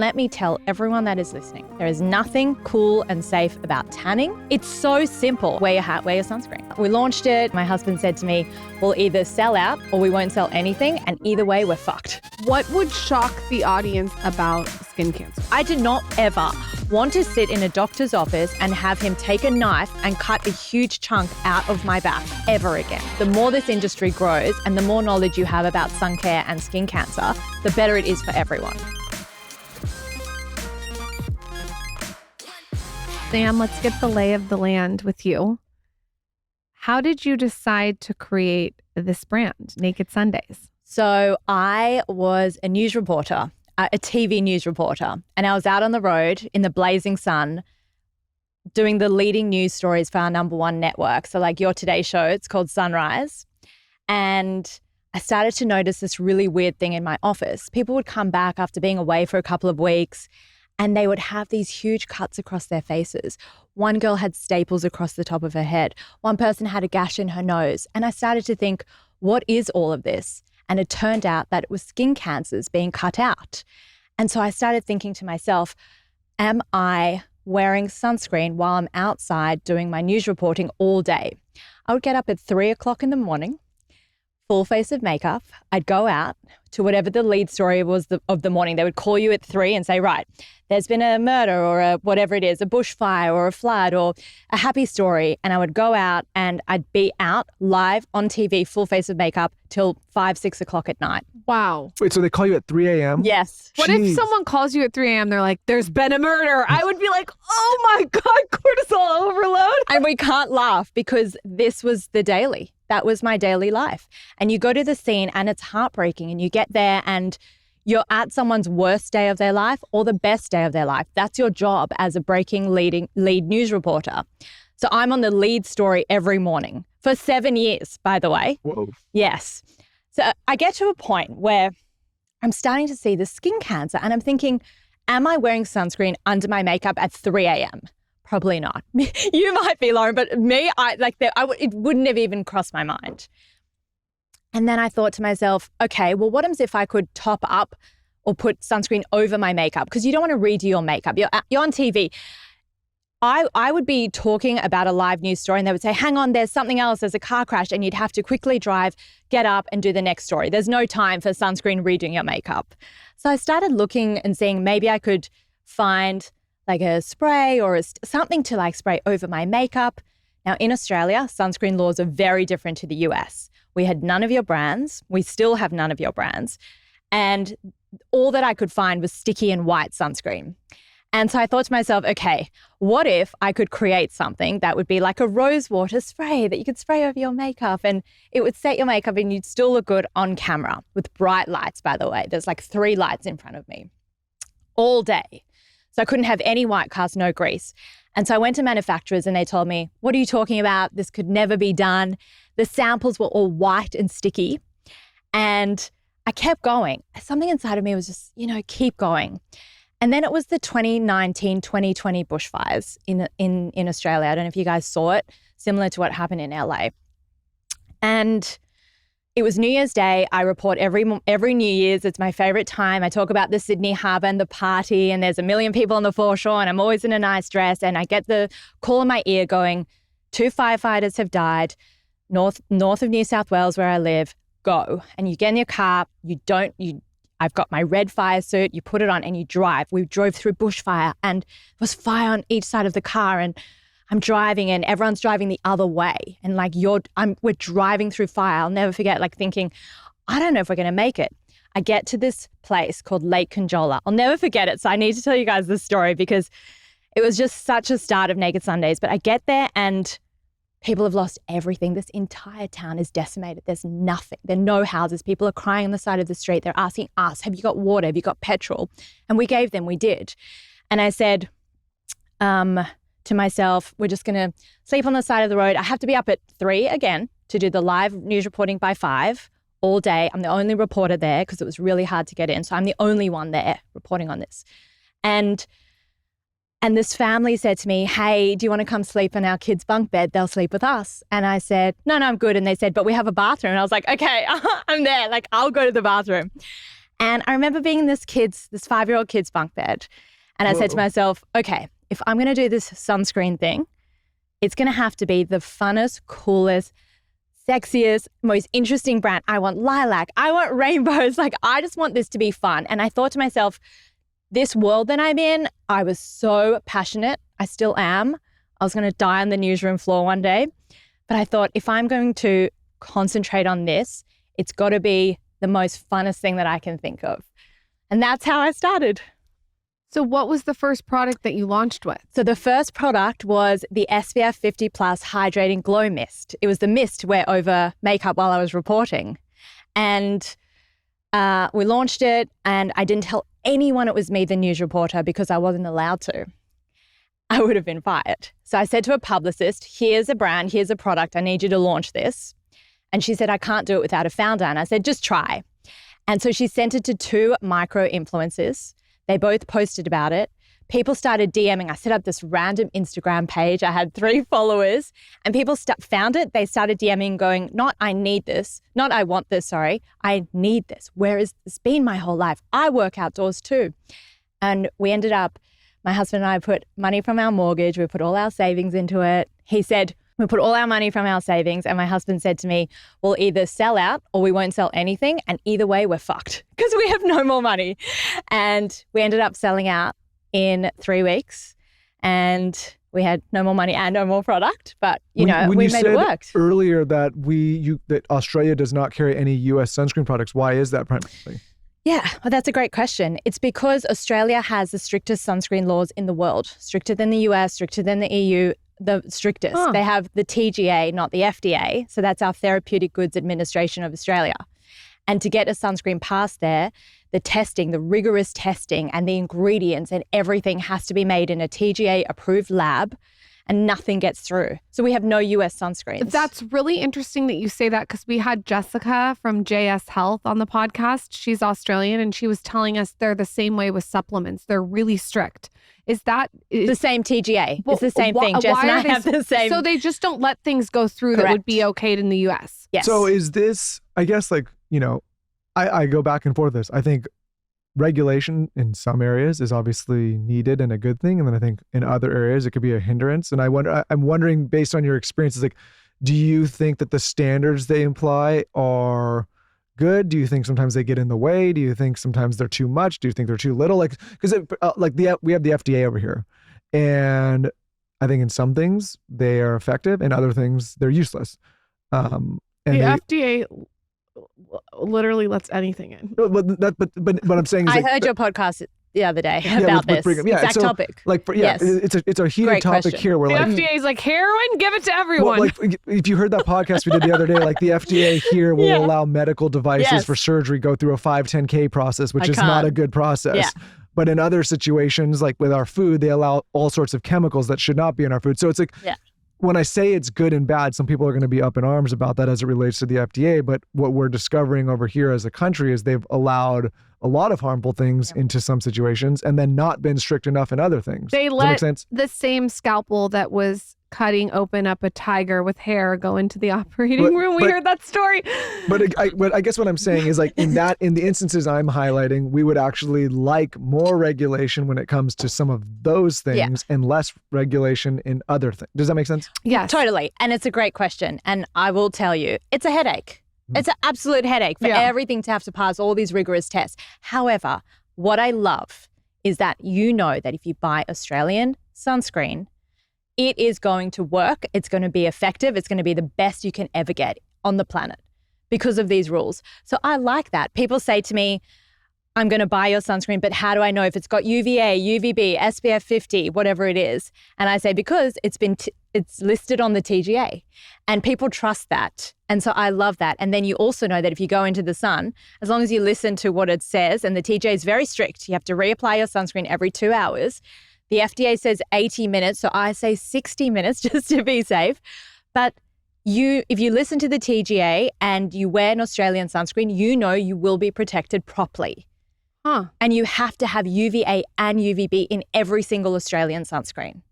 Let me tell everyone that is listening, there is nothing cool and safe about tanning. It's so simple. Wear your hat, wear your sunscreen. We launched it. My husband said to me, we'll either sell out or we won't sell anything. And either way, we're fucked. What would shock the audience about skin cancer? I did not ever want to sit in a doctor's office and have him take a knife and cut a huge chunk out of my back ever again. The more this industry grows and the more knowledge you have about sun care and skin cancer, the better it is for everyone. Sam, let's get the lay of the land with you. How did you decide to create this brand, Naked Sundays? So I was a news reporter, a TV news reporter, and I was out on the road in the blazing sun doing the leading news stories for our #1 network. So like your Today show, it's called Sunrise. And I started to notice this really weird thing in my office. People would come back after being away for a couple of weeks and they would have these huge cuts across their faces. One girl had staples across the top of her head. One person had a gash in her nose. And I started to think, what is all of this? And it turned out that it was skin cancers being cut out. And so I started thinking to myself, am I wearing sunscreen while I'm outside doing my news reporting all day? I would get up at 3 o'clock in the morning, full face of makeup. I'd go out to whatever the lead story was of the morning. They would call you at 3 and say, right, there's been a murder or a whatever it is, a bushfire or a flood or a happy story. And I would go out and I'd be out live on TV, full face of makeup till 5, 6 o'clock at night. Wow. Wait, so they call you at 3 a.m.? Yes. What if someone calls you at 3 a.m.? They're like, there's been a murder. I would be like, oh my God, cortisol overload. And we can't laugh because this was the daily. That was my daily life. And you go to the scene and it's heartbreaking and you get there and you're at someone's worst day of their life or the best day of their life. That's your job as a lead news reporter. So I'm on the lead story every morning for 7 years, by the way. Whoa. Yes. So I get to a point where I'm starting to see the skin cancer and I'm thinking, am I wearing sunscreen under my makeup at 3 a.m.? Probably not. You might be, Lauren, but me, it wouldn't have even crossed my mind. And then I thought to myself, okay, well, what if I could top up or put sunscreen over my makeup? Because you don't want to redo your makeup. You're on TV. I would be talking about a live news story and they would say, hang on, there's something else, there's a car crash, and you'd have to quickly drive, get up and do the next story. There's no time for sunscreen redoing your makeup. So I started looking and seeing maybe I could find like a spray or something to like spray over my makeup. Now in Australia, sunscreen laws are very different to the US. We had none of your brands. We still have none of your brands. And all that I could find was sticky and white sunscreen. And so I thought to myself, okay, what if I could create something that would be like a rose water spray that you could spray over your makeup and it would set your makeup and you'd still look good on camera with bright lights, by the way. There's like 3 lights in front of me all day. So I couldn't have any white cast, no grease. And so I went to manufacturers and they told me, what are you talking about? This could never be done. The samples were all white and sticky. And I kept going. Something inside of me was just, keep going. And then it was the 2019, 2020 bushfires in Australia. I don't know if you guys saw it, similar to what happened in LA. And it was New Year's Day. I report every New Year's. It's my favorite time. I talk about the Sydney Harbour and the party, and there's a million people on the foreshore, and I'm always in a nice dress. And I get the call in my ear going, 2 firefighters have died north of New South Wales where I live. Go. And you get in your car. I've got my red fire suit. You put it on and you drive. We drove through bushfire, and there was fire on each side of the car, and I'm driving and everyone's driving the other way. And like we're driving through fire. I'll never forget thinking, I don't know if we're going to make it. I get to this place called Lake Conjola. I'll never forget it. So I need to tell you guys this story because it was just such a start of Naked Sundays. But I get there and people have lost everything. This entire town is decimated. There's nothing. There are no houses. People are crying on the side of the street. They're asking us, have you got water? Have you got petrol? And we gave them, we did. And I said, to myself, we're just going to sleep on the side of the road. I have to be up at 3 again to do the live news reporting by 5 all day. I'm the only reporter there because it was really hard to get in. So I'm the only one there reporting on this. And this family said to me, hey, do you want to come sleep in our kids' bunk bed? They'll sleep with us. And I said, no, I'm good. And they said, but we have a bathroom. And I was like, okay, I'm there. Like, I'll go to the bathroom. And I remember being in this 5-year-old kid's bunk bed. And I said to myself, okay, if I'm going to do this sunscreen thing, it's going to have to be the funnest, coolest, sexiest, most interesting brand. I want lilac. I want rainbows. Like, I just want this to be fun. And I thought to myself, this world that I'm in, I was so passionate. I still am. I was going to die on the newsroom floor one day. But I thought, if I'm going to concentrate on this, it's got to be the most funnest thing that I can think of. And that's how I started. So what was the first product that you launched with? So the first product was the SPF 50 Plus Hydrating Glow Mist. It was the mist wear over makeup while I was reporting. And we launched it, and I didn't tell anyone it was me, the news reporter, because I wasn't allowed to. I would have been fired. So I said to a publicist, here's a brand, here's a product, I need you to launch this. And she said, I can't do it without a founder. And I said, just try. And so she sent it to 2 micro influencers. They both posted about it. People started DMing. I set up this random Instagram page. I had 3 followers, and people found it. They started DMing going, not I need this, not I want this, sorry. I need this. Where has this been my whole life? I work outdoors too. And we ended up, my husband and I put money from our mortgage. We put all our savings into it. He said, we put all our money from our savings. And my husband said to me, we'll either sell out or we won't sell anything. And either way, we're fucked because we have no more money. And we ended up selling out in 3 weeks. And we had no more money and no more product. But, we made it work. Earlier that that Australia does not carry any US sunscreen products. Why is that primarily? Yeah, well, that's a great question. It's because Australia has the strictest sunscreen laws in the world, stricter than the US, stricter than the EU, the strictest. They have the TGA, not the FDA. So that's our Therapeutic Goods Administration of Australia. And to get a sunscreen past there, the testing, the rigorous testing and the ingredients and everything has to be made in a TGA approved lab, and nothing gets through. So we have no US sunscreens. That's really interesting that you say that, because we had Jessica from JS Health on the podcast. She's Australian, and she was telling us they're the same way with supplements. They're really strict. Is the same TGA? It's the same thing. Jess and I have the same. So they just don't let things go through that would be okayed in the US. Yes. So is this, I guess, I go back and forth with this. I think regulation in some areas is obviously needed and a good thing. And then I think in other areas, it could be a hindrance. And I'm wondering, based on your experiences, do you think that the standards they imply are good? Do you think sometimes they get in the way? Do you think sometimes they're too much? Do you think they're too little? We have the FDA over here, and I think in some things they are effective, and other things they're useless. And the FDA literally lets anything in. But what I'm saying is, I heard your podcast the other day about this exact topic. It's a heated Great topic question. here. Where the FDA is like, heroin, give it to everyone. If you heard that podcast we did the other day, the FDA here will allow medical devices for surgery go through a 510K process, which is not a good process. Yeah. But in other situations, like with our food, they allow all sorts of chemicals that should not be in our food. So it's when I say it's good and bad, some people are going to be up in arms about that as it relates to the FDA. But what we're discovering over here as a country is they've allowed a lot of harmful things into some situations and then not been strict enough in other things. They Does that make let sense? the same scalpel that was cutting open up a tiger with hair go into the operating room. We heard that story. But I guess what I'm saying is in the instances I'm highlighting, we would actually like more regulation when it comes to some of those things and less regulation in other things. Does that make sense? Yes. Totally. And it's a great question. And I will tell you, it's a headache. It's an absolute headache for everything to have to pass all these rigorous tests. However, what I love is that that if you buy Australian sunscreen, it is going to work. It's going to be effective. It's going to be the best you can ever get on the planet because of these rules. So I like that. People say to me, I'm going to buy your sunscreen, but how do I know if it's got UVA, UVB, SPF 50, whatever it is? And I say, because it's listed on the TGA and people trust that. And so I love that. And then you also know that if you go into the sun, as long as you listen to what it says, and the TGA is very strict, you have to reapply your sunscreen every 2 hours. The FDA says 80 minutes, so I say 60 minutes just to be safe. But if you listen to the TGA and you wear an Australian sunscreen, you will be protected properly. And you have to have UVA and UVB in every single Australian sunscreen.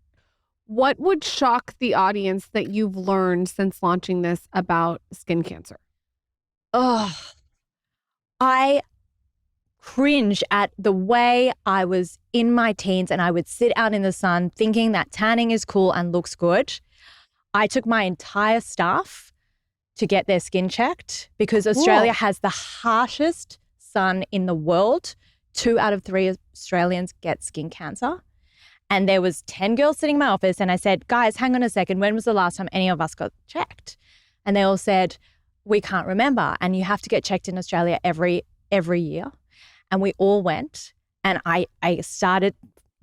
What would shock the audience that you've learned since launching this about skin cancer? I cringe at the way I was in my teens and I would sit out in the sun thinking that tanning is cool and looks good. I took my entire staff to get their skin checked because Australia has the harshest sun in the world. 2 out of 3 Australians get skin cancer. And there was 10 girls sitting in my office and I said, guys, hang on a second. When was the last time any of us got checked? And they all said, we can't remember. And you have to get checked in Australia every year. And we all went and I started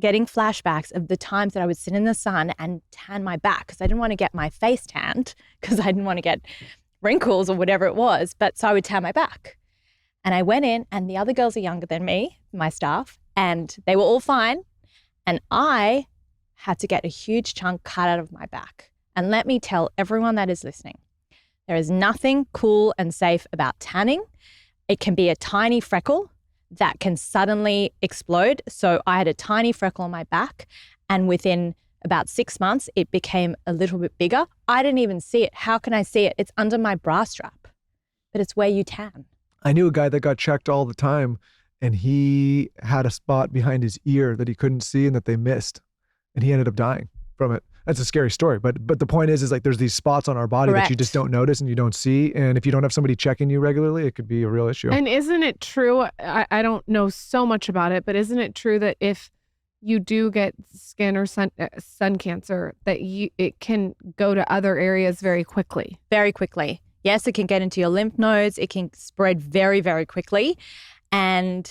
getting flashbacks of the times that I would sit in the sun and tan my back because I didn't want to get my face tanned because I didn't want to get wrinkles or whatever it was. But so I would tan my back. And I went in and the other girls are younger than me, my staff, and they were all fine. And I had to get a huge chunk cut out of my back. And let me tell everyone that is listening, there is nothing cool and safe about tanning. It can be a tiny freckle that can suddenly explode. So I had a tiny freckle on my back and within about 6 months, it became a little bit bigger. I didn't even see it. How can I see it? It's under my bra strap, but it's where you tan. I knew a guy that got checked all the time and he had a spot behind his ear that he couldn't see and that they missed and he ended up dying from it. That's a scary story, but the point is like there's these spots on our body that you just don't notice and you don't see. And if you don't have somebody checking you regularly, it could be a real issue. And isn't it true? I don't know so much about it, but isn't it true that if you do get skin or sun cancer, that it can go to other areas very quickly? Very quickly. Yes, it can get into your lymph nodes. It can spread very, very quickly. And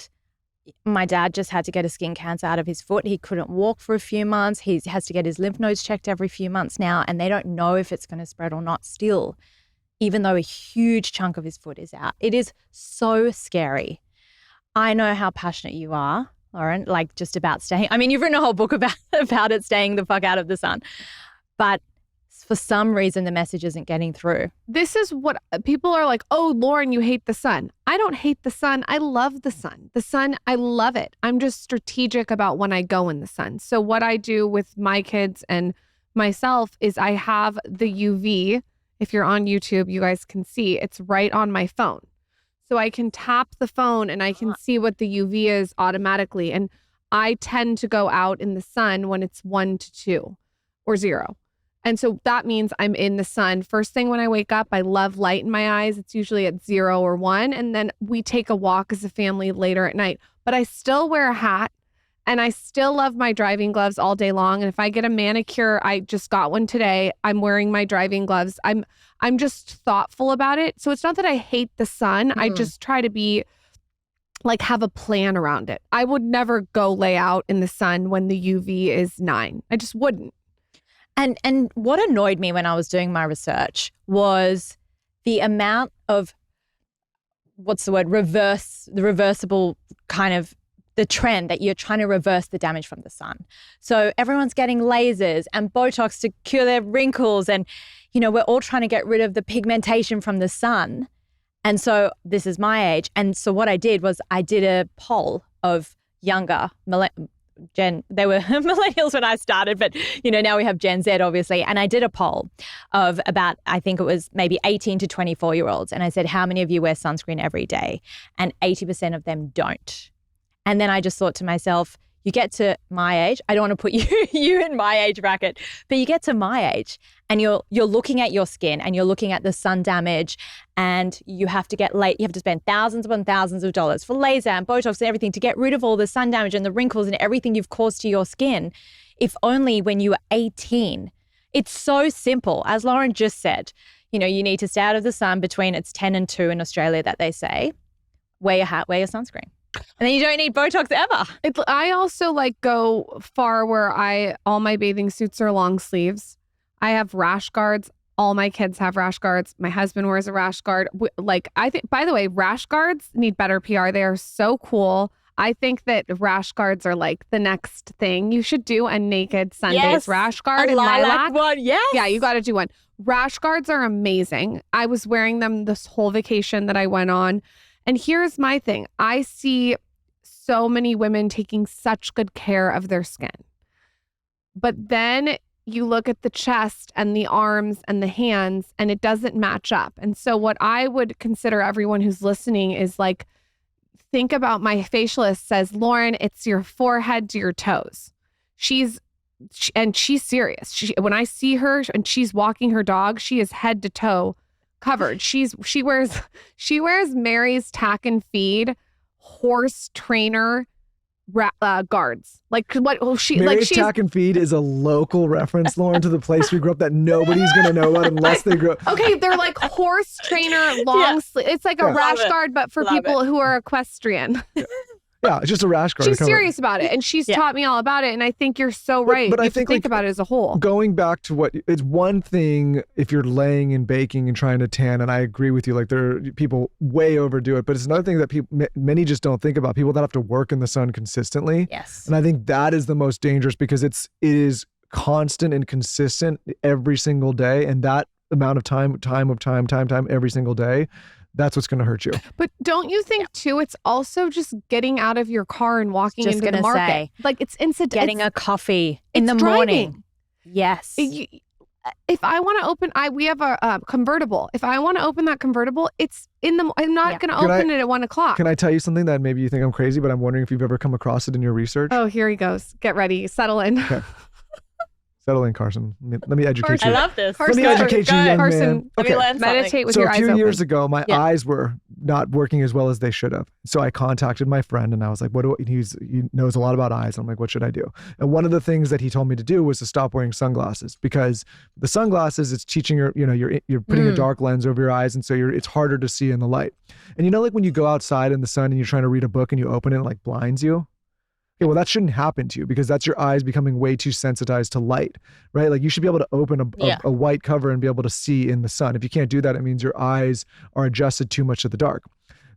my dad just had to get a skin cancer out of his foot. He couldn't walk for a few months. He has to get his lymph nodes checked every few months now, and they don't know if it's going to spread or not still, even though a huge chunk of his foot is out. It is so scary. I know how passionate you are, Lauren, like just about staying. I mean, you've written a whole book about it, staying the fuck out of the sun. But for some reason, the message isn't getting through. This is what people are like, oh, Lauren, you hate the sun. I don't hate the sun. I love the sun. The sun, I love it. I'm just strategic about when I go in the sun. So what I do with my kids and myself is I have the UV. If you're on YouTube, you guys can see it's right on my phone. So I can tap the phone and I can see what the UV is automatically. And I tend to go out in the sun when it's 1 to 2 or 0. And so that means I'm in the sun. First thing when I wake up, I love light in my eyes. It's usually at 0 or 1. And then we take a walk as a family later at night. But I still wear a hat and I still love my driving gloves all day long. And if I get a manicure, I just got one today, I'm wearing my driving gloves. I'm just thoughtful about it. So it's not that I hate the sun. I just try to be like have a plan around it. I would never go lay out in the sun when the UV is 9. I just wouldn't. And what annoyed me when I was doing my research was the amount of, reversible kind of the trend that you're trying to reverse the damage from the sun. So everyone's getting lasers and Botox to cure their wrinkles. And, you know, we're all trying to get rid of the pigmentation from the sun. And so this is my age. And so what I did was I did a poll of younger they were millennials when I started, but, you know, now we have Gen Z, obviously. And I did a poll of about, I think it was maybe 18 to 24-year-olds. And I said, how many of you wear sunscreen every day? And 80% of them don't. And then I just thought to myself, you get to my age, I don't want to put you in my age bracket, but you get to my age and you're looking at your skin and you're looking at the sun damage and you have to spend thousands upon thousands of dollars for laser and Botox and everything to get rid of all the sun damage and the wrinkles and everything you've caused to your skin. If only when you were 18. It's so simple. As Lauren just said, you know, you need to stay out of the sun between it's 10 and 2 in Australia that they say. Wear your hat, wear your sunscreen. And then you don't need Botox ever. I also like go far where all my bathing suits are long sleeves. I have rash guards. All my kids have rash guards. My husband wears a rash guard. I think, by the way, rash guards need better PR. They are so cool. I think that rash guards are like the next thing you should do. A naked Sundays rash guard in lilac one. Yes. Yeah, you got to do one. Rash guards are amazing. I was wearing them this whole vacation that I went on. And here's my thing. I see so many women taking such good care of their skin. But then you look at the chest and the arms and the hands and it doesn't match up. And so what I would consider everyone who's listening is like, think about my facialist says, Lauren, it's your forehead to your toes. She's serious. When I see her and she's walking her dog, she is head to toe covered. She wears Mary's Tack and Feed horse trainer guards. Like what Mary's Tack and Feed is a local reference, Lauren, to the place we grew up that nobody's gonna know about unless they grew up. Okay, they're like horse trainer long sleeve. It's like a rash guard, but for people who are equestrian. Yeah, it's just a rash guard. She's serious about it, and she's taught me all about it. And I think you're so right. But you I have to think about it as a whole. Going back to it's one thing if you're laying and baking and trying to tan, and I agree with you. Like people way overdo it, but it's another thing that many just don't think about. People that have to work in the sun consistently. Yes. And I think that is the most dangerous because it is constant and consistent every single day, and that amount of time every single day. That's what's going to hurt you. But don't you think too, it's also just getting out of your car and walking into the market. Like it's incidental. Getting a coffee in the morning. Yes. If I want to open, we have a convertible. If I want to open that convertible, it's I'm not going to open it at 1:00. Can I tell you something that maybe you think I'm crazy, but I'm wondering if you've ever come across it in your research? Oh, here he goes. Get ready. Settle in. Okay. Settle in, Carson. Let me educate you. I love this. Let me educate you, young man. Okay. Meditate with your eyes open. So a few years ago, my eyes were not working as well as they should have. So I contacted my friend and I was like, he knows a lot about eyes. I'm like, what should I do? And one of the things that he told me to do was to stop wearing sunglasses because the sunglasses, it's teaching you're putting a dark lens over your eyes. And so it's harder to see in the light. And like when you go outside in the sun and you're trying to read a book and you open it and it like blinds you. Okay, well, that shouldn't happen to you because that's your eyes becoming way too sensitized to light, right? Like you should be able to open a white cover and be able to see in the sun. If you can't do that, it means your eyes are adjusted too much to the dark.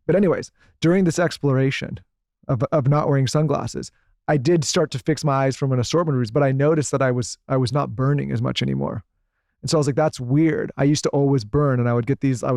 But anyways, during this exploration of not wearing sunglasses, I did start to fix my eyes from an assortment of reasons, but I noticed that I was not burning as much anymore. And so I was like, that's weird. I used to always burn and I would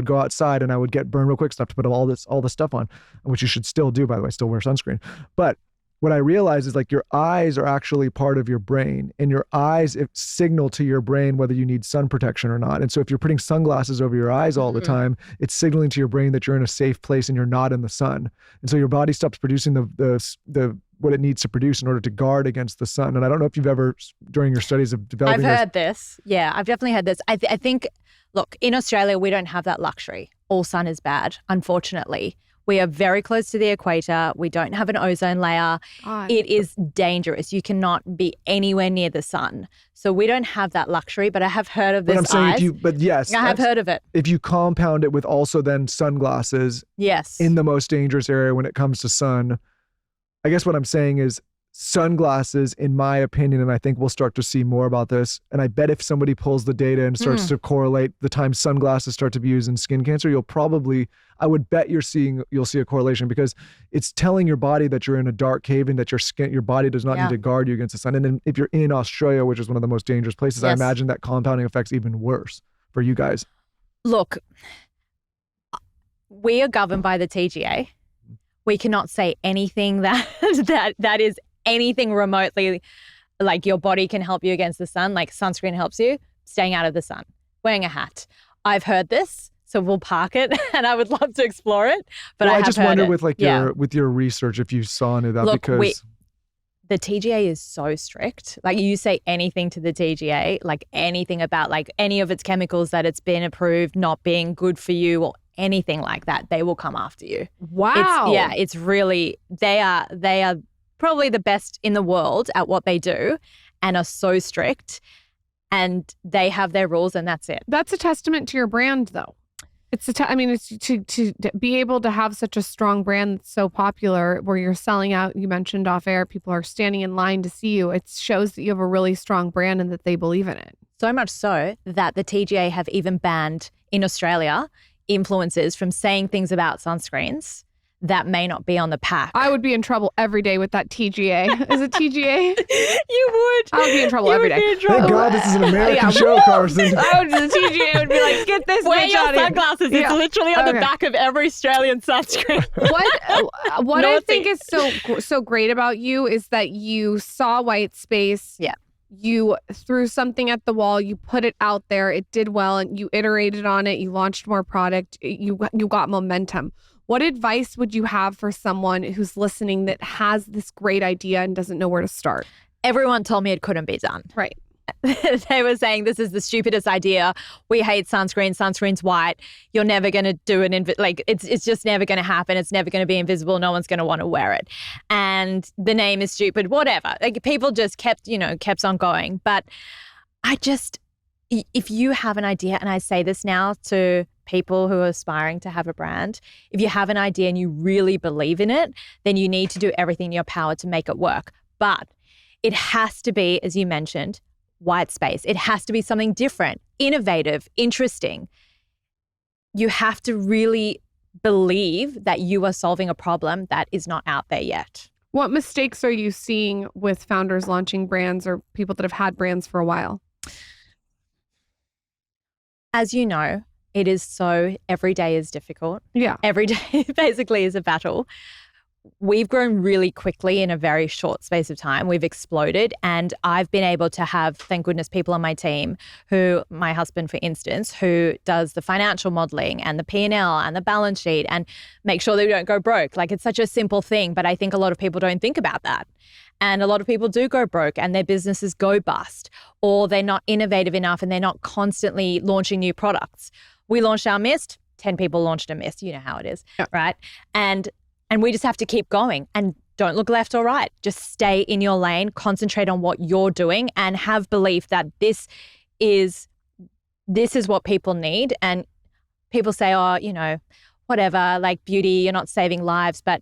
go outside and I would get burned real quick, so I have to put all this stuff on, which you should still do, by the way, still wear sunscreen. But what I realized is like your eyes are actually part of your brain and your eyes signal to your brain whether you need sun protection or not. And so if you're putting sunglasses over your eyes all the time, it's signaling to your brain that you're in a safe place and you're not in the sun. And so your body stops producing the what it needs to produce in order to guard against the sun. And I don't know if you've ever, during your studies of developing I've heard this. Yeah, I've definitely heard this. I think, look, in Australia, we don't have that luxury. All sun is bad, unfortunately. We are very close to the equator. We don't have an ozone layer. It is dangerous. You cannot be anywhere near the sun. So we don't have that luxury, but I have heard of this. But I'm saying yes. I have heard of it. If you compound it with also then sunglasses in the most dangerous area when it comes to sun, I guess what I'm saying is sunglasses, in my opinion, and I think we'll start to see more about this, and I bet if somebody pulls the data and starts to correlate the time sunglasses start to be used in skin cancer, I would bet you'll see a correlation because it's telling your body that you're in a dark cave and that your body does not need to guard you against the sun. And then if you're in Australia, which is one of the most dangerous places, I imagine that compounding effect's even worse for you guys. Look, we are governed by the TGA. We cannot say anything that is anything remotely like your body can help you against the sun, like sunscreen helps you, staying out of the sun, wearing a hat. I've heard this, so we'll park it and I would love to explore it. But I just wonder with your research if you saw any of that. Look, because the TGA is so strict. Like you say anything to the TGA, like anything about like any of its chemicals that it's been approved not being good for you or anything like that, they will come after you. Wow. It's really, they are probably the best in the world at what they do and are so strict and they have their rules and that's it. That's a testament to your brand though. It's to be able to have such a strong brand that's so popular where you're selling out, you mentioned off air, people are standing in line to see you. It shows that you have a really strong brand and that they believe in it. So much so that the TGA have even banned in Australia influencers from saying things about sunscreens that may not be on the pack. I would be in trouble every day with that TGA. Is it TGA? You would. I would be in trouble every day. Thank God this is an American show, Carson. The TGA would be like, get this Wear bitch your out of here. sunglasses. It's literally on the back of every Australian sunscreen. What I think is so great about you is that you saw white space. Yeah. You threw something at the wall, you put it out there, it did well, and you iterated on it, you launched more product, you got momentum. What advice would you have for someone who's listening that has this great idea and doesn't know where to start? Everyone told me it couldn't be done. Right. They were saying this is the stupidest idea. We hate sunscreen. Sunscreen's white. You're never going to do it's just never going to happen. It's never going to be invisible. No one's going to want to wear it. And the name is stupid, whatever. Like people just kept on going. But if you have an idea, and I say this now to people who are aspiring to have a brand, if you have an idea and you really believe in it, then you need to do everything in your power to make it work. But it has to be, as you mentioned, white space. It has to be something different, innovative, interesting. You have to really believe that you are solving a problem that is not out there yet. What mistakes are you seeing with founders launching brands or people that have had brands for a while? As you know, every day is difficult. Yeah. Every day basically is a battle. We've grown really quickly in a very short space of time. We've exploded, and I've been able to have, thank goodness, people on my team my husband, for instance, who does the financial modeling and the P&L and the balance sheet and make sure they don't go broke. Like, it's such a simple thing, but I think a lot of people don't think about that. And a lot of people do go broke and their businesses go bust, or they're not innovative enough and they're not constantly launching new products. We launched our Mist, 10 people launched a Mist, you know how it is, right? And we just have to keep going and don't look left or right. Just stay in your lane, concentrate on what you're doing, and have belief that this is what people need. And people say, whatever, like beauty, you're not saving lives. But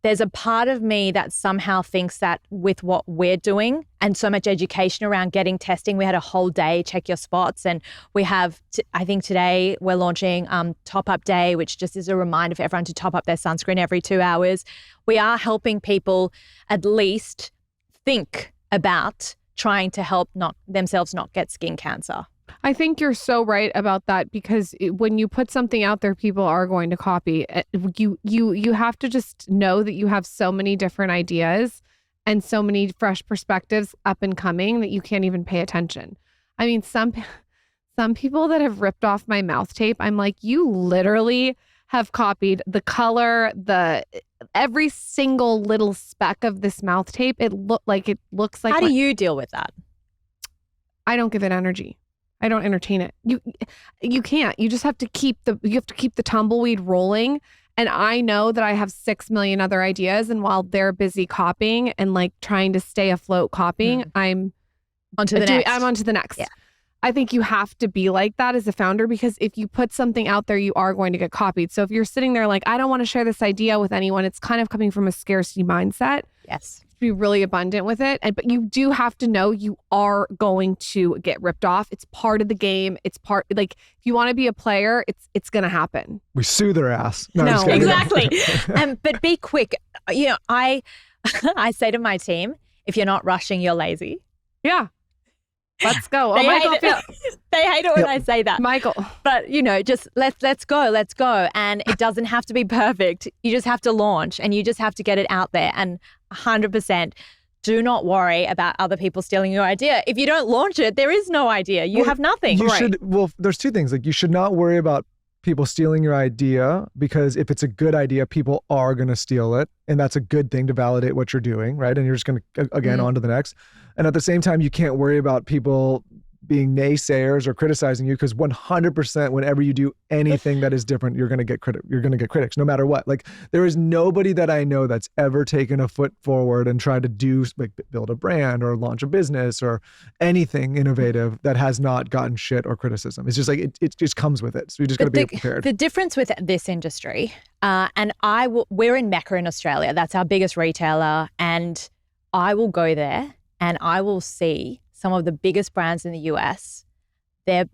there's a part of me that somehow thinks that with what we're doing and so much education around getting testing, we had a whole day, check your spots. And we have, I think today we're launching Top Up Day, which just is a reminder for everyone to top up their sunscreen every 2 hours. We are helping people at least think about trying to help themselves not get skin cancer. I think you're so right about that, because when you put something out there, people are going to copy. You have to just know that you have so many different ideas and so many fresh perspectives up and coming that you can't even pay attention. I mean, some people that have ripped off my mouth tape, I'm like, you literally have copied the color, every single little speck of this mouth tape. It looks like. How do you deal with that? I don't give it energy. I don't entertain it. You can't. You just have to keep the tumbleweed rolling. And I know that I have 6 million other ideas, and while they're busy copying and like trying to stay afloat copying, I'm on to the next. Yeah. I think you have to be like that as a founder, because if you put something out there, you are going to get copied. So if you're sitting there like, I don't want to share this idea with anyone, it's kind of coming from a scarcity mindset. Yes. Be really abundant with it. But you do have to know you are going to get ripped off. It's part of the game. It's if you want to be a player, it's going to happen. We sue their ass. No, exactly. But be quick. I say to my team, if you're not rushing, you're lazy. Yeah. Let's go. They hate it when I say that. Michael. But, just let's go. And it doesn't have to be perfect. You just have to launch, and you just have to get it out there. And 100%, do not worry about other people stealing your idea. If you don't launch it, there is no idea. You have nothing. There's two things. Like, you should not worry about people stealing your idea, because if it's a good idea, people are going to steal it. And that's a good thing to validate what you're doing, right? And you're just going to, again, on to the next. And at the same time, you can't worry about people being naysayers or criticizing you, because 100% whenever you do anything that is different, you're going to get critics no matter what. Like, there is nobody that I know that's ever taken a foot forward and tried to build a brand or launch a business or anything innovative that has not gotten shit or criticism. It's just like, it just comes with it. So you just got to be prepared. The difference with this industry, we're in Mecca in Australia. That's our biggest retailer. And I will go there and I will see some of the biggest brands in the US, their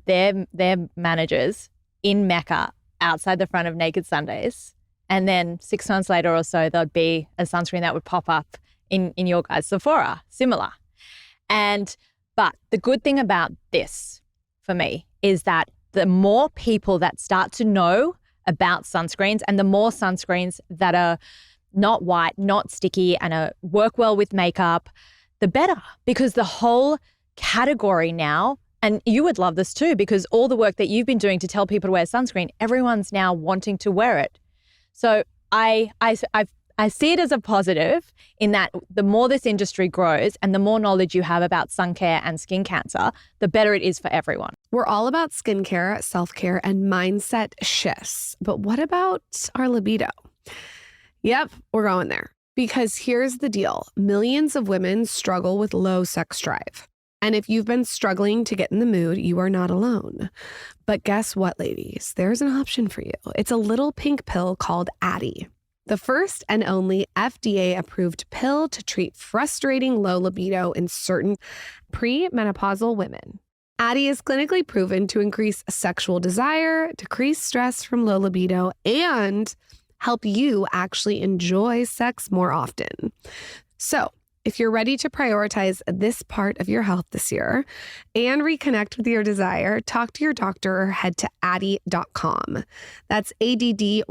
managers in Mecca outside the front of Naked Sundays. And then 6 months later or so, there'd be a sunscreen that would pop up in your guys' Sephora, similar. But the good thing about this for me is that the more people that start to know about sunscreens, and the more sunscreens that are not white, not sticky, and work well with makeup, the better. Because the whole category now, and you would love this too, because all the work that you've been doing to tell people to wear sunscreen, everyone's now wanting to wear it. So I see it as a positive in that the more this industry grows and the more knowledge you have about sun care and skin cancer, the better it is for everyone. We're all about skincare, self-care, and mindset shifts. But what about our libido? Yep, we're going there. Because here's the deal. Millions of women struggle with low sex drive. And if you've been struggling to get in the mood, you are not alone. But guess what, ladies? There's an option for you. It's a little pink pill called Addyi. The first and only FDA-approved pill to treat frustrating low libido in certain premenopausal women. Addyi is clinically proven to increase sexual desire, decrease stress from low libido, and help you actually enjoy sex more often. So, if you're ready to prioritize this part of your health this year and reconnect with your desire, talk to your doctor or head to Addyi.com. That's ADDYI.com,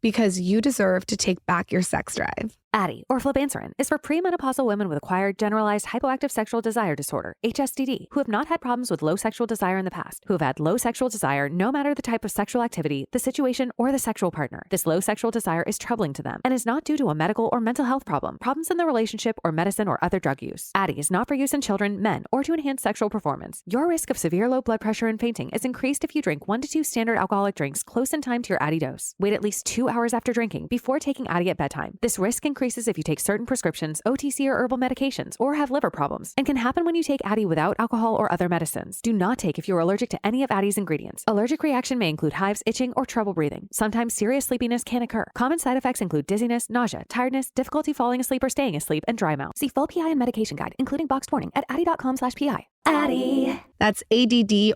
because you deserve to take back your sex drive. Addyi, or flibanserin, is for premenopausal women with acquired generalized hypoactive sexual desire disorder, HSDD, who have not had problems with low sexual desire in the past, who have had low sexual desire no matter the type of sexual activity, the situation, or the sexual partner. This low sexual desire is troubling to them and is not due to a medical or mental health problem, problems in the relationship, or medicine or other drug use. Addyi is not for use in children, men, or to enhance sexual performance. Your risk of severe low blood pressure and fainting is increased if you drink 1 to 2 standard alcoholic drinks close in time to your Addyi dose. Wait at least 2 hours after drinking before taking Addyi at bedtime. This risk increases if you take certain prescriptions, OTC or herbal medications, or have liver problems, and can happen when you take Addyi without alcohol or other medicines. Do not take if you are allergic to any of Addyi's ingredients. Allergic reaction may include hives, itching, or trouble breathing. Sometimes serious sleepiness can occur. Common side effects include dizziness, nausea, tiredness, difficulty falling asleep or staying asleep, and dry mouth. See full PI and medication guide, including boxed warning, at Addyi.com/PI. Addyi. That's ADDYI.com.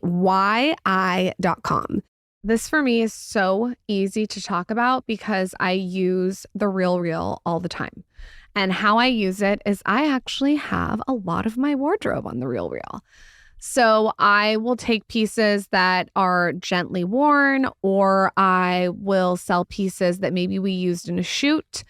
This for me is so easy to talk about because I use the Real all the time. And how I use it is I actually have a lot of my wardrobe on the Real. So I will take pieces that are gently worn, or I will sell pieces that maybe we used in a shoot.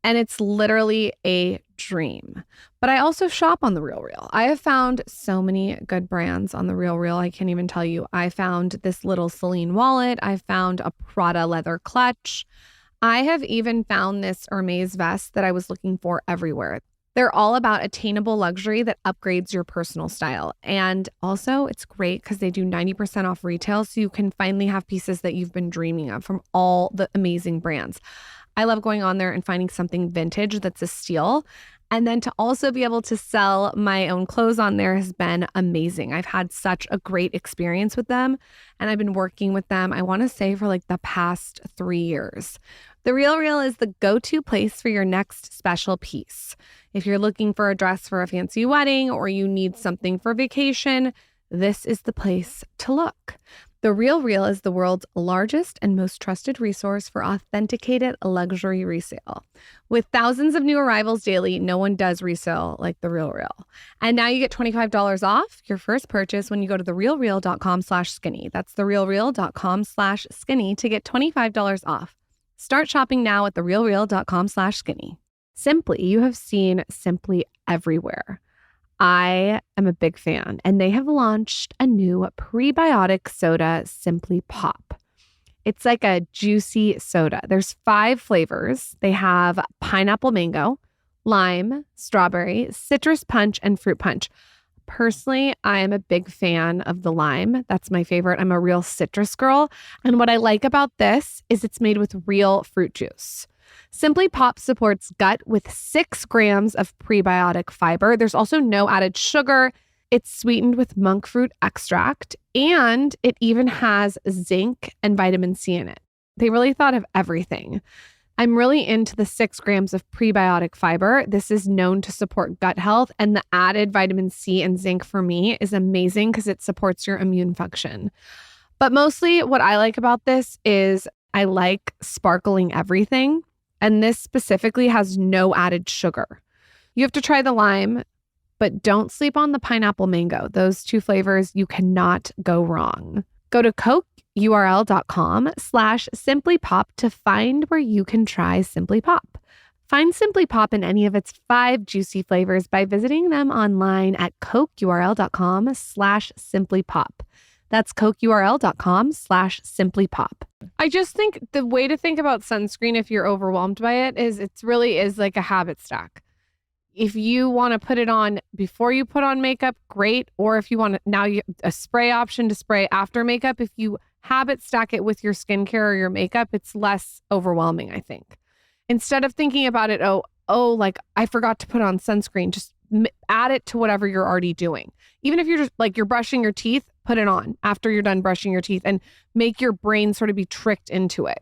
And it's literally a dream. But I also shop on the Real. I have found so many good brands on the Real. I can't even tell you. I found this little Celine wallet. I found a Prada leather clutch. I have even found this Hermes vest that I was looking for everywhere. They're all about attainable luxury that upgrades your personal style. And also, it's great because they do 90% off retail, so you can finally have pieces that you've been dreaming of from all the amazing brands. I love going on there and finding something vintage that's a steal. And then to also be able to sell my own clothes on there has been amazing. I've had such a great experience with them, and I've been working with them, I want to say, for like the past 3 years. The Real is the go-to place for your next special piece. If you're looking for a dress for a fancy wedding or you need something for vacation, this is the place to look. The Real is the world's largest and most trusted resource for authenticated luxury resale. With thousands of new arrivals daily, no one does resale like the Real. And now you get $25 off your first purchase when you go to therealreal.com/skinny. That's therealreal.com/skinny to get $25 off. Start shopping now at therealreal.com/skinny. Simply, you have seen Simply everywhere. I am a big fan, and they have launched a new prebiotic soda, Simply Pop. It's like a juicy soda. There's 5 flavors. They have pineapple mango, lime, strawberry, citrus punch, and fruit punch. Personally, I am a big fan of the lime. That's my favorite. I'm a real citrus girl. And what I like about this is it's made with real fruit juice. Simply Pop supports gut with 6 grams of prebiotic fiber. There's also no added sugar. It's sweetened with monk fruit extract, and it even has zinc and vitamin C in it. They really thought of everything. I'm really into the 6 grams of prebiotic fiber. This is known to support gut health, and the added vitamin C and zinc for me is amazing because it supports your immune function. But mostly what I like about this is I like sparkling everything, and this specifically has no added sugar. You have to try the lime, but don't sleep on the pineapple mango. Those 2 flavors, you cannot go wrong. Go to cokeurl.com/simplypop to find where you can try Simply Pop. Find Simply Pop in any of its 5 juicy flavors by visiting them online at cokeurl.com/simplypop. That's CokeURL.com/simplypop. I just think the way to think about sunscreen if you're overwhelmed by it is it really is like a habit stack. If you want to put it on before you put on makeup, great. Or if you want to, now a spray option to spray after makeup. If you habit stack it with your skincare or your makeup, it's less overwhelming, I think. Instead of thinking about it, like I forgot to put on sunscreen, just add it to whatever you're already doing. Even if you're just like you're brushing your teeth, put it on after you're done brushing your teeth and make your brain sort of be tricked into it.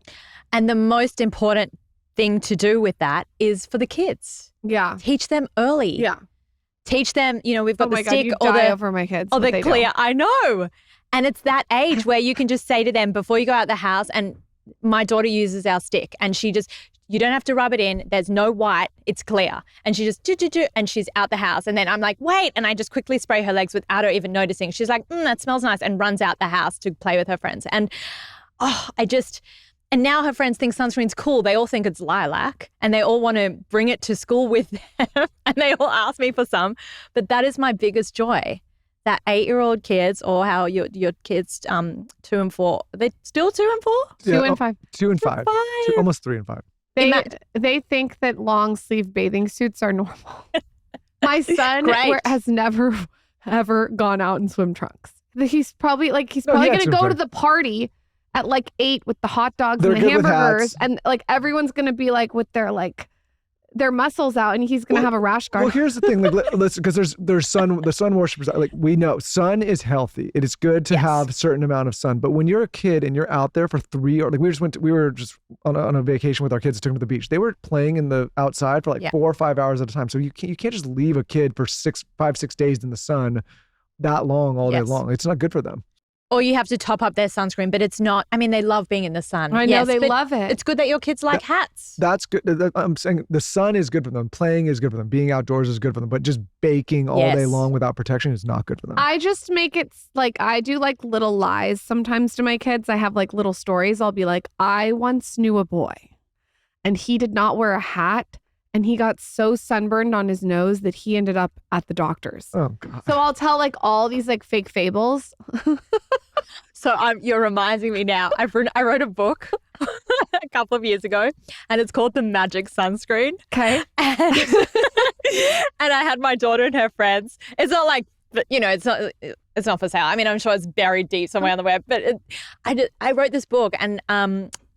And the most important thing to do with that is for the kids. Yeah. Teach them early. Yeah. Teach them, we've got the stick or the over my kids. Or the clear. I know. And it's that age where you can just say to them before you go out the house, and my daughter uses our stick and you don't have to rub it in. There's no white. It's clear. And she just and she's out the house. And then I'm like, wait. And I just quickly spray her legs without her even noticing. She's like, that smells nice, and runs out the house to play with her friends. And and now her friends think sunscreen's cool. They all think it's lilac and they all want to bring it to school with them and they all ask me for some. But that is my biggest joy. That 8-year-old kids, or how your kids 2 and 4, are they still 2 and 4? 2 and 5. 2 and 5. Almost 3 and 5. They think that long sleeve bathing suits are normal. My son has never ever gone out in swim trunks. He's probably going to go to the party at like 8 with the hot dogs and the hamburgers, and like everyone's going to be like with their muscles out, and he's going to have a rash guard. Well, here's the thing, listen, because there's the sun worshippers. Like, we know sun is healthy. It is good to have a certain amount of sun. But when you're a kid and you're out there for 3 or we were just on a vacation with our kids, took them to the beach. They were playing in the outside for 4 or 5 hours at a time. So you can't just leave a kid for 5, 6 days in the sun that long all day long. It's not good for them. Or you have to top up their sunscreen, but it's not. I mean, they love being in the sun. I know, they love it. It's good that your kids like hats. That's good. I'm saying the sun is good for them. Playing is good for them. Being outdoors is good for them. But just baking all day long without protection is not good for them. I just make it like I do like little lies sometimes to my kids. I have like little stories. I'll be like, I once knew a boy and he did not wear a hat. And he got so sunburned on his nose that he ended up at the doctor's. Oh, God. So I'll tell like all these like fake fables. So you're reminding me now. I wrote a book a couple of years ago, and it's called The Magic Sunscreen. Okay. And I had my daughter and her friends. It's not like, it's not for sale. I mean, I'm sure it's buried deep somewhere on the web. But I wrote this book, and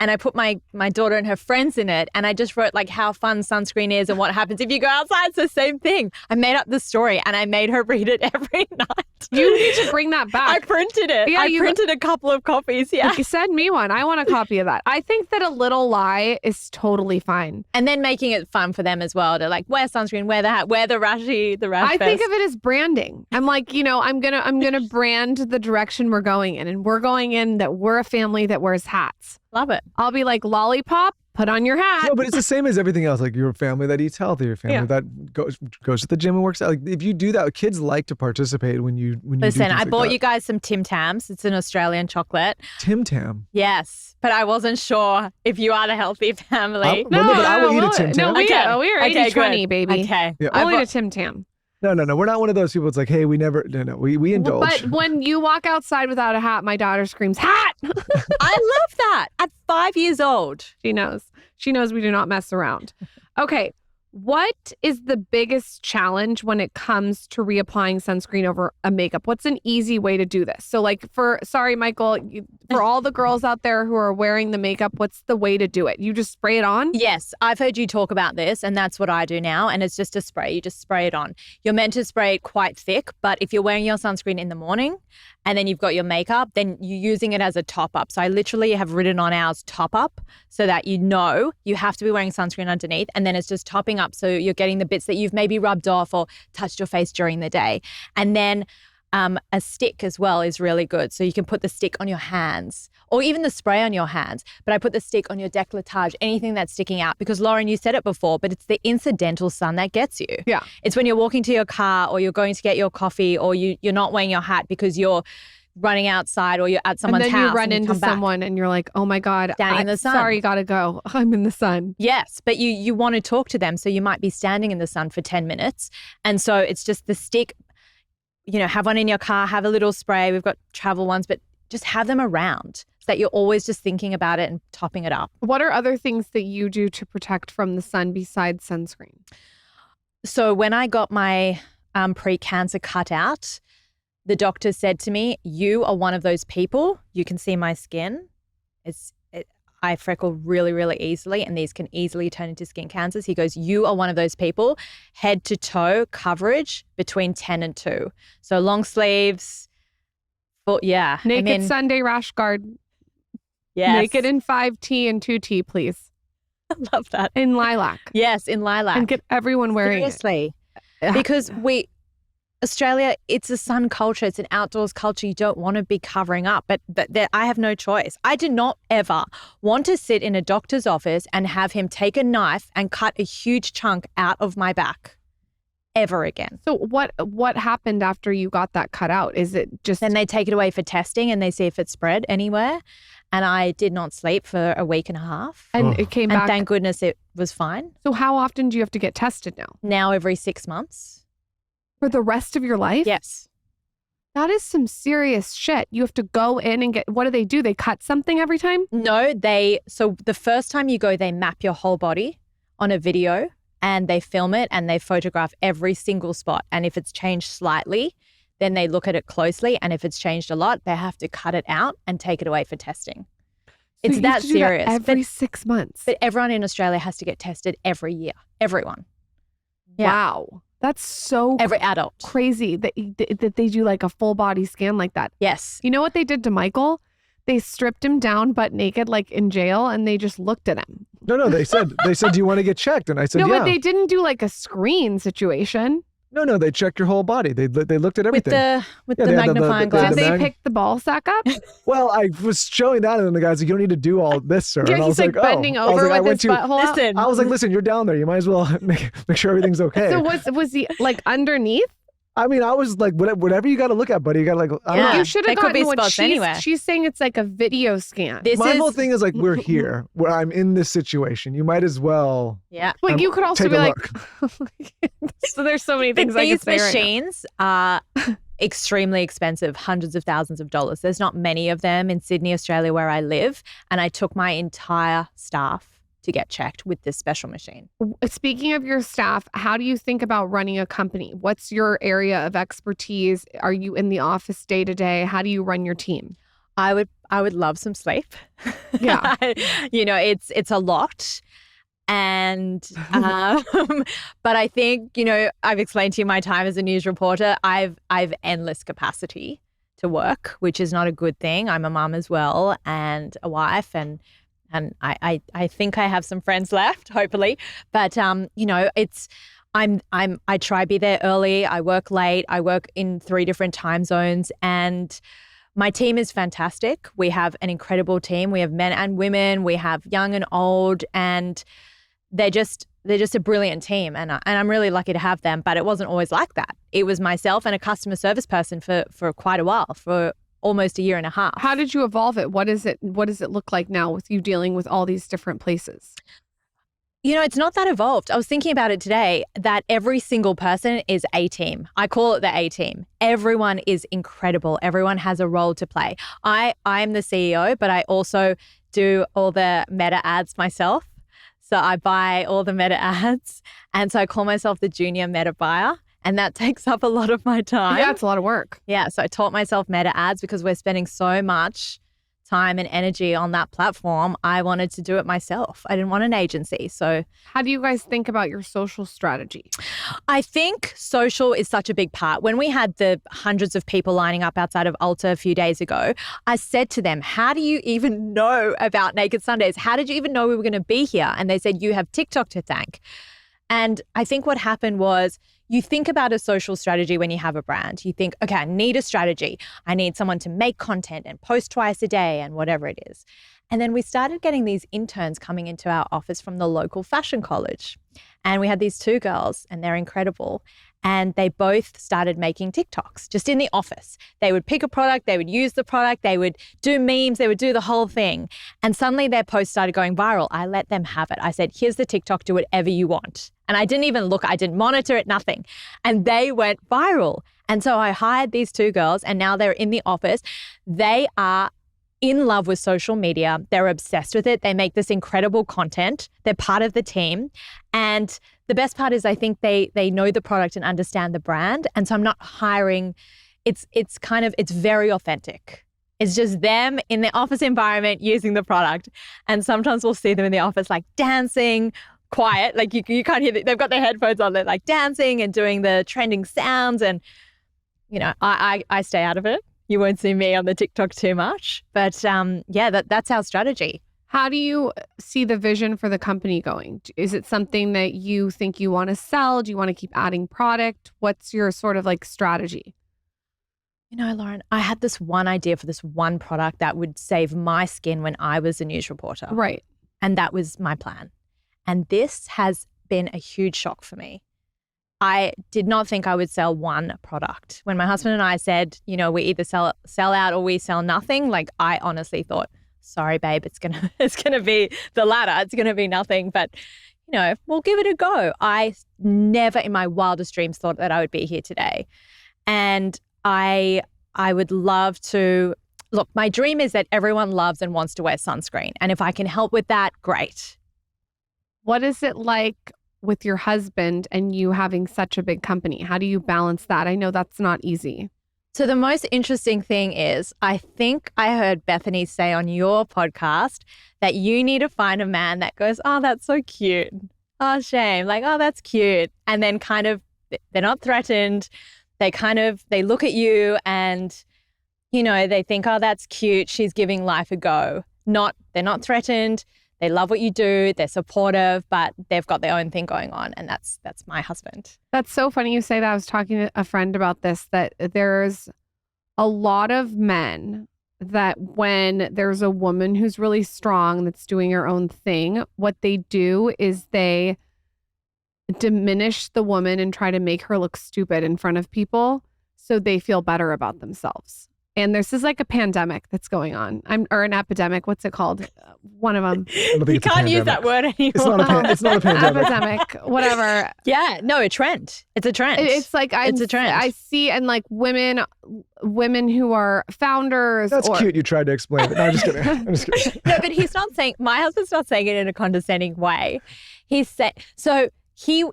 I put my daughter and her friends in it, and I just wrote like how fun sunscreen is and what happens if you go outside. It's the same thing. I made up the story and I made her read it every night. You need to bring that back. I printed it. Yeah, I printed a couple of copies. Yeah. Send me one. I want a copy of that. I think that a little lie is totally fine. And then making it fun for them as well to like wear sunscreen, wear the hat, wear the rash I think of it as branding. I'm like, I'm gonna brand the direction we're going in, and we're going in that we're a family that wears hats. Love it. I'll be like, lollipop, put on your hat. No, but it's the same as everything else. Like, you're a family that eats healthy, your family that goes to the gym and works out. Like, if you do that, kids like to participate when you Listen, I bought like you guys some Tim Tams. It's an Australian chocolate. Tim Tam. Yes, but I wasn't sure if you are the healthy family. But I will eat a Tim Tam. No, we are 80-20, baby. Okay. Yeah. I'll eat a Tim Tam. No. We're not one of those people. It's like, hey, we indulge. But when you walk outside without a hat, my daughter screams, hat! I love that. At 5 years old. She knows. She knows we do not mess around. Okay. What is the biggest challenge when it comes to reapplying sunscreen over a makeup? What's an easy way to do this? So sorry, Michael, for all the girls out there who are wearing the makeup, what's the way to do it? You just spray it on? Yes, I've heard you talk about this, and that's what I do now. And it's just a spray. You just spray it on. You're meant to spray it quite thick, but if you're wearing your sunscreen in the morning and then you've got your makeup, then you're using it as a top up. So I literally have written on ours top up so that you have to be wearing sunscreen underneath, and then it's just topping up. So you're getting the bits that you've maybe rubbed off or touched your face during the day. And then a stick as well is really good. So you can put the stick on your hands or even the spray on your hands. But I put the stick on your décolletage, anything that's sticking out. Because Lauren, you said it before, but it's the incidental sun that gets you. Yeah. It's when you're walking to your car or you're going to get your coffee or you're not wearing your hat because you're running outside or you're at someone's house. And then you run into someone and you're like, oh my God, standing in the sun. Sorry, gotta go. I'm in the sun. Yes, but you want to talk to them. So you might be standing in the sun for 10 minutes. And so it's just the stick. have one in your car, have a little spray. We've got travel ones, but just have them around so that you're always just thinking about it and topping it up. What are other things that you do to protect from the sun besides sunscreen? So when I got my pre-cancer cut out, the doctor said to me, you are one of those people. You can see my skin. I freckle really, really easily, and these can easily turn into skin cancers. He goes, you are one of those people, head to toe coverage between 10 and 2. So long sleeves. Well, yeah. Naked Sunday rash guard. Yes. Naked in 5T and 2T, please. I love that. In lilac. Yes, in lilac. And get everyone wearing Seriously. it. Because Australia, it's a sun culture. It's an outdoors culture. You don't want to be covering up, but I have no choice. I did not ever want to sit in a doctor's office and have him take a knife and cut a huge chunk out of my back ever again. So what happened after you got that cut out? Is it just... Then they take it away for testing and they see if it spread anywhere. And I did not sleep for a week and a half. And it came back... And thank goodness it was fine. So how often do you have to get tested now? Now every 6 months. For the rest of your life? Yes. That is some serious shit. You have to go in and get, what do? They cut something every time? No, so the first time you go, they map your whole body on a video and they film it and they photograph every single spot. And if it's changed slightly, then they look at it closely. And if it's changed a lot, they have to cut it out and take it away for testing. So It's that serious. Every 6 months. But everyone in Australia has to get tested every year. Everyone. Yeah. Wow. That's so every adult. Crazy that they do like a full body scan like that. Yes. You know what they did to Michael? They stripped him down butt naked like in jail and they just looked at him. No, they said, do you want to get checked? And I said, no, yeah. But they didn't do like a screen situation. No, they checked your whole body. They looked at everything. With the magnifying glass. Did they pick the ball sack up? Well, I was showing that, and then the guy's like, "You don't need to do all this, sir." Yeah, and I he's was like, bending over with his butthole out. Listen. I was like, "Listen, you're down there. You might as well make sure everything's okay." So was he like underneath? I mean, I was like, whatever you got to look at, buddy. You got to like, I don't know. You should have gotten what spots anywhere. She's saying it's like a video scan. My whole thing is like, we're here, where I'm in this situation. You might as well. Yeah. But you could also take be a like, look. so there's so many things But I could these say right now. machines are extremely expensive, hundreds of thousands of dollars. There's not many of them in Sydney, Australia, where I live. And I took my entire staff to get checked with this special machine. Speaking of your staff, how do you think about running a company? What's your area of expertise? Are you in the office day to day? How do you run your team? I would love some sleep. Yeah. It's a lot. And, but I think, I've explained to you my time as a news reporter. I've endless capacity to work, which is not a good thing. I'm a mom as well and a wife and I think I have some friends left, hopefully. But I try to be there early. I work late. I work in 3 different time zones, and my team is fantastic. We have an incredible team. We have men and women. We have young and old, and they're just a brilliant team. And I'm really lucky to have them. But it wasn't always like that. It was myself and a customer service person for quite a while, for almost a year and a half. How did you evolve it? What does it look like now with you dealing with all these different places? It's not that evolved. I was thinking about it today that every single person is a team. I call it the A team. Everyone is incredible. Everyone has a role to play. I'm the CEO, but I also do all the meta ads myself. So I buy all the meta ads. And so I call myself the junior meta buyer. And that takes up a lot of my time. Yeah, it's a lot of work. Yeah, so I taught myself meta ads because we're spending so much time and energy on that platform. I wanted to do it myself. I didn't want an agency. So how do you guys think about your social strategy? I think social is such a big part. When we had the hundreds of people lining up outside of Ulta a few days ago, I said to them, how do you even know about Naked Sundays? How did you even know we were going to be here? And they said, you have TikTok to thank. And I think what happened was, you think about a social strategy when you have a brand. You think, okay, I need a strategy. I need someone to make content and post twice a day and whatever it is. And then we started getting these interns coming into our office from the local fashion college. And we had these 2 girls and they're incredible. And they both started making TikToks just in the office. They would pick a product, they would use the product, they would do memes, they would do the whole thing. And suddenly their posts started going viral. I let them have it. I said, here's the TikTok, do whatever you want. And I didn't even look, I didn't monitor it, nothing. And they went viral. And so I hired these two girls and now they're in the office. They are in love with social media. They're obsessed with it. They make this incredible content. They're part of the team. And the best part is I think they know the product and understand the brand. And so I'm not hiring. It's very authentic. It's just them in the office environment using the product. And sometimes we'll see them in the office like dancing, quiet, like you can't hear they've got their headphones on, they're like dancing and doing the trending sounds. And, you know, I stay out of it. You won't see me on the TikTok too much. But that's our strategy. How do you see the vision for the company going? Is it something that you think you want to sell? Do you want to keep adding product? What's your sort of like strategy? You know, Lauren, I had this one idea for this one product that would save my skin when I was a news reporter. Right. And that was my plan. And this has been a huge shock for me. I did not think I would sell one product. When my husband and I said, you know, we either sell out or we sell nothing, like I honestly thought, sorry, babe, it's gonna be the latter. It's gonna be nothing. But, you know, we'll give it a go. I never in my wildest dreams thought that I would be here today. And I would love to, look, my dream is that everyone loves and wants to wear sunscreen. And if I can help with that, great. What is it like with your husband and you having such a big company? How do you balance that? I know that's not easy. So the most interesting thing is, I think I heard Bethany say on your podcast that you need to find a man that goes, oh, that's so cute. Oh, shame. Like, oh, that's cute. And then kind of, they're not threatened. They look at you and, you know, they think, oh, that's cute. She's giving life a go. They're not threatened. They love what you do. They're supportive, but they've got their own thing going on. And that's my husband. That's so funny you say that. I was talking to a friend about this, that there's a lot of men that when there's a woman who's really strong that's doing her own thing, what they do is they diminish the woman and try to make her look stupid in front of people so they feel better about themselves. And this is like a pandemic that's going on. Or an epidemic. What's it called? One of them. You can't use that word anymore. It's not a pandemic. Epidemic, whatever. Yeah, no, a trend. It's a trend. It's like it's a trend. I see, and like women who are founders. That's cute. You tried to explain it. No, I'm just kidding. No, but he's not saying, my husband's not saying it in a condescending way. He's saying, so he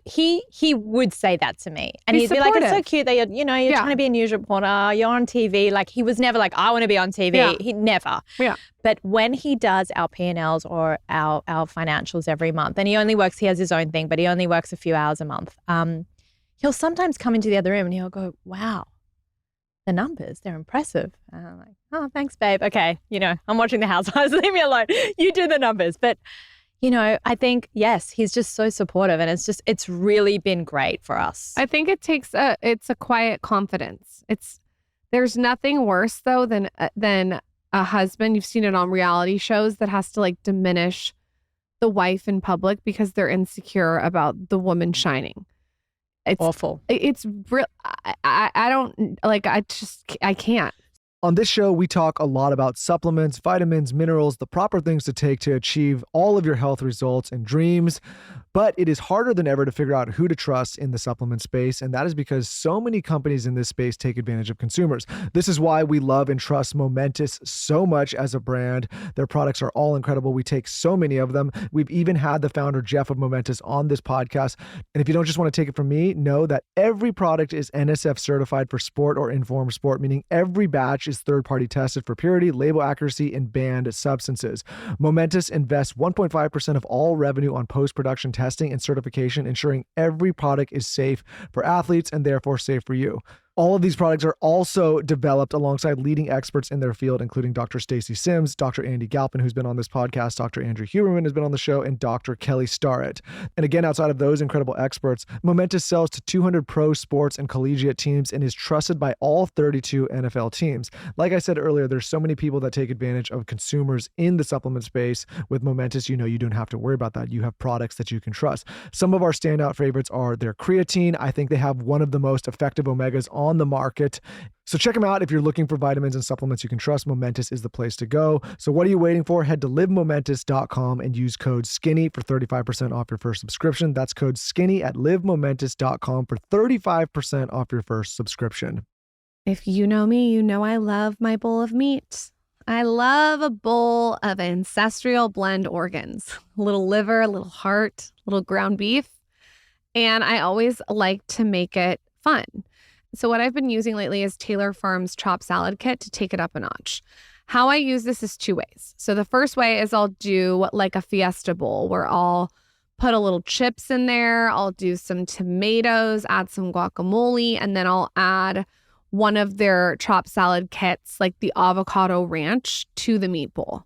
would say that to me. And he'd be like, it's so cute that you're trying to be a news reporter, you're on TV. Like, he was never like, I want to be on TV. Yeah. He never. Yeah. But when he does our P&Ls or our financials every month, and he has his own thing, but he only works a few hours a month. He'll sometimes come into the other room and he'll go, wow, the numbers, they're impressive. And I'm like, oh, thanks, babe. Okay. You know, I'm watching The Housewives. Leave me alone. You do the numbers. But you know, I think, yes, he's just so supportive, and it's really been great for us. I think it's a quiet confidence. There's nothing worse though than a husband, you've seen it on reality shows, that has to like diminish the wife in public because they're insecure about the woman shining. It's awful. It's real. I don't like, I can't. On this show, we talk a lot about supplements, vitamins, minerals, the proper things to take to achieve all of your health results and dreams. But it is harder than ever to figure out who to trust in the supplement space, and that is because so many companies in this space take advantage of consumers. This is why we love and trust Momentous so much as a brand. Their products are all incredible. We take so many of them. We've even had the founder, Jeff of Momentous, on this podcast. And if you don't just want to take it from me, know that every product is NSF certified for sport or informed sport, meaning every batch is third-party tested for purity, label accuracy, and banned substances. Momentous invests 1.5% of all revenue on post-production testing and certification, ensuring every product is safe for athletes and therefore safe for you. All of these products are also developed alongside leading experts in their field, including Dr. Stacey Sims, Dr. Andy Galpin, who's been on this podcast, Dr. Andrew Huberman has been on the show, and Dr. Kelly Starrett. And again, outside of those incredible experts, Momentous sells to 200 pro sports and collegiate teams and is trusted by all 32 NFL teams. Like I said earlier, there's so many people that take advantage of consumers in the supplement space. With Momentous, you don't have to worry about that. You have products that you can trust. Some of our standout favorites are their creatine. I think they have one of the most effective omegas on on the market. So check them out if you're looking for vitamins and supplements you can trust. Momentous is the place to go. So what are you waiting for? Head to livemomentous.com and use code SKINNY for 35% off your first subscription. That's code SKINNY at livemomentous.com for 35% off your first subscription. If you know me, you know I love my bowl of meat. I love a bowl of ancestral blend organs. A little liver, a little heart, a little ground beef. And I always like to make it fun. So what I've been using lately is Taylor Farms Chopped Salad Kit to take it up a notch. How I use this is 2 ways. So the first way is I'll do like a fiesta bowl where I'll put a little chips in there. I'll do some tomatoes, add some guacamole, and then I'll add one of their chopped salad kits, like the avocado ranch, to the meat bowl.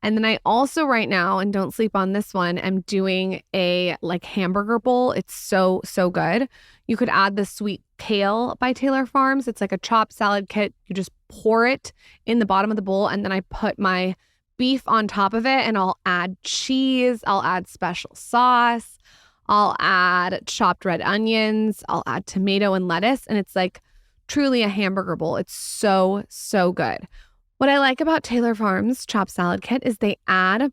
And then I also right now, and don't sleep on this one, I'm doing a like hamburger bowl. It's so, so good. You could add the sweet kale by Taylor Farms. It's like a chopped salad kit. You just pour it in the bottom of the bowl, and then I put my beef on top of it, and I'll add cheese. I'll add special sauce. I'll add chopped red onions. I'll add tomato and lettuce, and it's like truly a hamburger bowl. It's so, so good. What I like about Taylor Farms Chopped Salad Kit is they add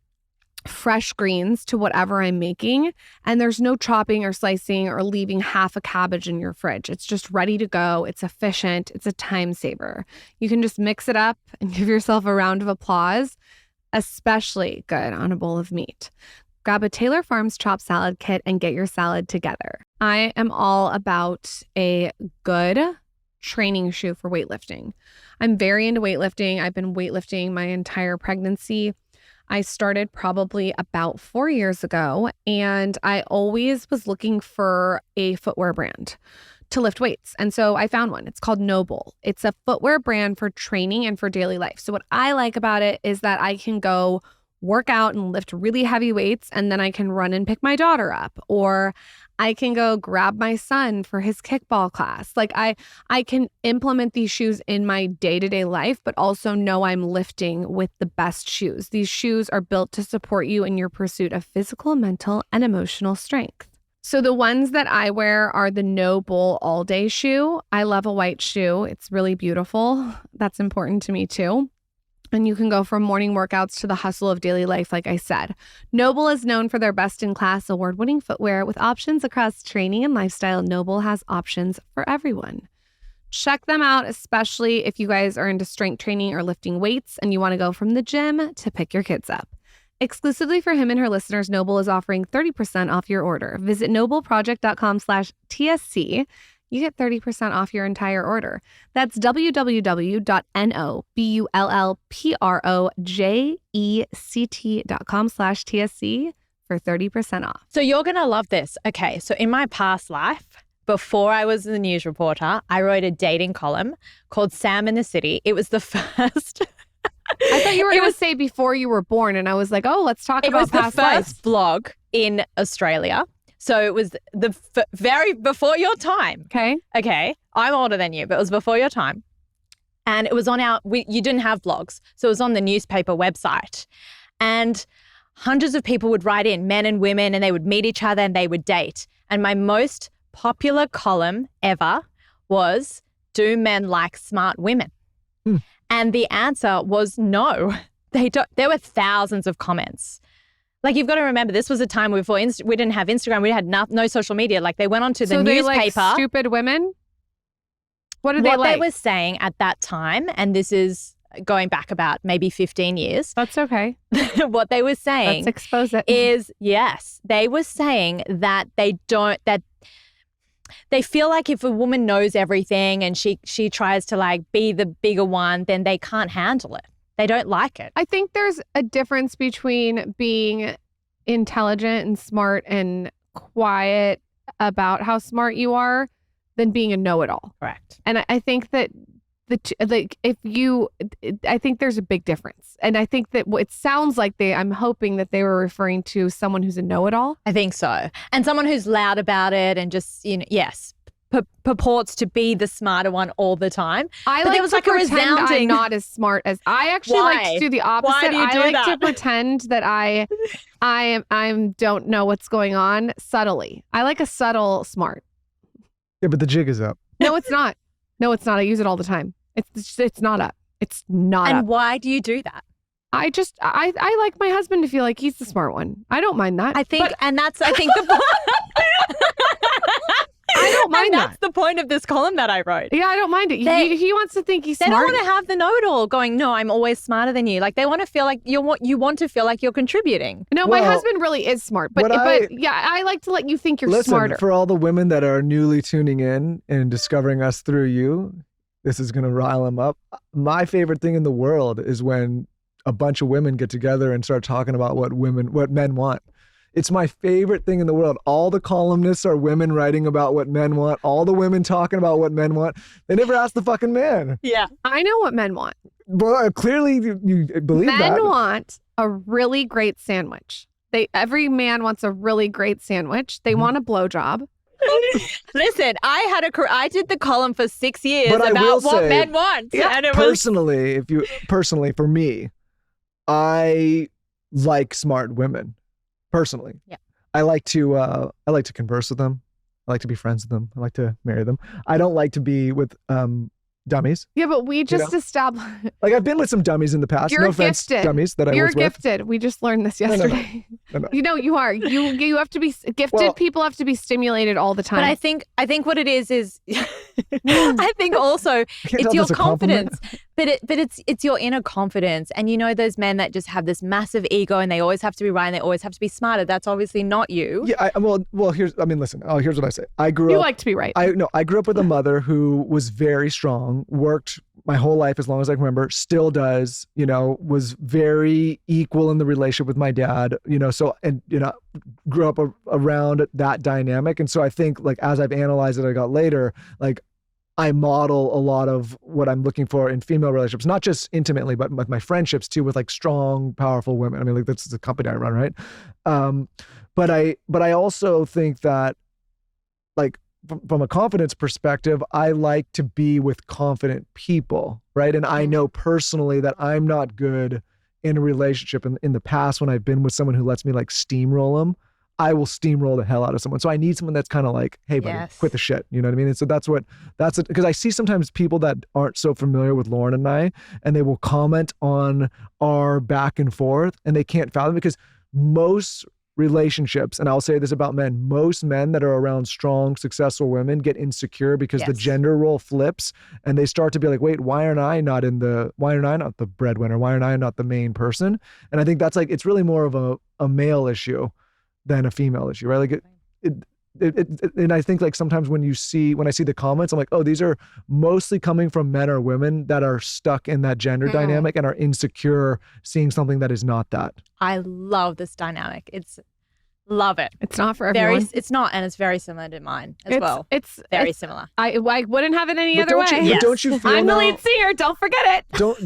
fresh greens to whatever I'm making, and there's no chopping or slicing or leaving half a cabbage in your fridge. It's just ready to go. It's efficient. It's a time saver. You can just mix it up and give yourself a round of applause. Especially good on a bowl of meat. Grab a Taylor Farms Chopped Salad Kit and get your salad together. I am all about a good training shoe for weightlifting. I'm very into weightlifting. I've been weightlifting my entire pregnancy. I started probably about 4 years ago, and I always was looking for a footwear brand to lift weights. And so I found one. It's called Noble. It's a footwear brand for training and for daily life. So what I like about it is that I can go work out and lift really heavy weights, and then I can run and pick my daughter up, or I can go grab my son for his kickball class. Like I can implement these shoes in my day-to-day life, but also know I'm lifting with the best shoes. These shoes are built to support you in your pursuit of physical, mental, and emotional strength. So the ones that I wear are the Noble All Day shoe. I love a white shoe. It's really beautiful. That's important to me too. And you can go from morning workouts to the hustle of daily life, like I said. Noble is known for their best-in-class award-winning footwear with options across training and lifestyle. Noble has options for everyone. Check them out, especially if you guys are into strength training or lifting weights and you want to go from the gym to pick your kids up. Exclusively for him and her listeners, Noble is offering 30% off your order. Visit nobleproject.com/TSC. You get 30% off your entire order. That's www.nobleproject.com/TSC for 30% off. So you're going to love this. Okay, so in my past life, before I was the news reporter, I wrote a dating column called Sam in the City. It was the first... I thought you were going to say before you were born, and I was like, oh, let's talk about past lives. It was the first blog in Australia. So it was the very before your time. Okay. I'm older than you, but it was before your time. And it was on you didn't have blogs. So it was on the newspaper website. And hundreds of people would write in, men and women, and they would meet each other and they would date. And my most popular column ever was, do men like smart women? And the answer was no. They don't. There were thousands of comments. Like, you've got to remember, this was a time before we didn't have Instagram. We had no social media. Like, they went onto the newspaper. So they like stupid women? What did they like? What they were saying at that time, and this is going back about maybe 15 years. That's okay. What they were saying. Let's expose it. Is, yes, they were saying that they feel like if a woman knows everything and she tries to like be the bigger one, then they can't handle it. They don't like it. I think there's a difference between being intelligent and smart and quiet about how smart you are than being a know-it-all. Correct. And I think that I think there's a big difference. And I think that it sounds like I'm hoping that they were referring to someone who's a know-it-all. I think so. And someone who's loud about it and just, yes, purports to be the smarter one all the time. I like to pretend I'm not as smart as I actually like to do the opposite. Why do you do that? To pretend that I don't know what's going on subtly. I like a subtle smart. Yeah, but the jig is up. No, it's not. No, it's not. I use it all the time. It's not up. It's not And up. why do you do that? I like my husband to feel like he's the smart one. I don't mind that. I think the I don't mind that. That's the point of this column that I wrote. Yeah, I don't mind it. He wants to think he's They smart. don't want to have the know-it-all going, no, I'm always smarter than you. Like, they want to feel like you want to feel like you're contributing. No, my husband really is smart. But yeah, I like to let you think you're smarter. For all the women that are newly tuning in and discovering us through you, this is going to rile them up. My favorite thing in the world is when a bunch of women get together and start talking about what men want. It's my favorite thing in the world. All the columnists are women writing about what men want. All the women talking about what men want. They never ask the fucking man. Yeah. I know what men want. Well, clearly you believe that. Men want a really great sandwich. Every man wants a really great sandwich. They want a blowjob. Listen, I did the column for 6 years But about what men want. Yeah, and it personally, for me, I like smart women. Personally, yeah, I like to converse with them. I like to be friends with them. I like to marry them. I don't like to be with dummies. Yeah, but we just established. Like, I've been with some dummies in the past. You're no offense, gifted. Dummies that I was with. You're gifted. We just learned this yesterday. No. You know, you are. You have to be gifted. Well, people have to be stimulated all the time. But I think what it is I think also it's your confidence. But it's your inner confidence. And you know those men that just have this massive ego and they always have to be right and they always have to be smarter. That's obviously not you. Yeah, here's what I say. You like to be right. I grew up with a mother who was very strong, worked my whole life as long as I can remember, still does, was very equal in the relationship with my dad, grew up around that dynamic. And so I think, like, as I've analyzed it, I got later, like, I model a lot of what I'm looking for in female relationships, not just intimately, but with my friendships too, with like strong, powerful women. I mean, like, that's the company I run, right? But I also think that, like, from a confidence perspective, I like to be with confident people, right? And I know personally that I'm not good in a relationship. In the past, when I've been with someone who lets me like steamroll them, I will steamroll the hell out of someone. So I need someone that's kind of like, hey, buddy, quit the shit. You know what I mean? And so that's it. Because I see sometimes people that aren't so familiar with Lauren and I, and they will comment on our back and forth and they can't fathom, because most relationships, and I'll say this about men, most men that are around strong, successful women get insecure because the gender role flips and they start to be like, wait, why aren't I not the breadwinner? Why aren't I not the main person? And I think that's like, it's really more of a male issue than a female issue, right? Like and I think, like, sometimes when I see the comments, I'm like, oh, these are mostly coming from men or women that are stuck in that gender dynamic and are insecure seeing something that is not that. I love this dynamic. Love it. It's not for everyone. It's not, and it's very similar to mine as well. It's very similar. I wouldn't have it any other way. Don't you feel I'm the lead singer. Don't forget it.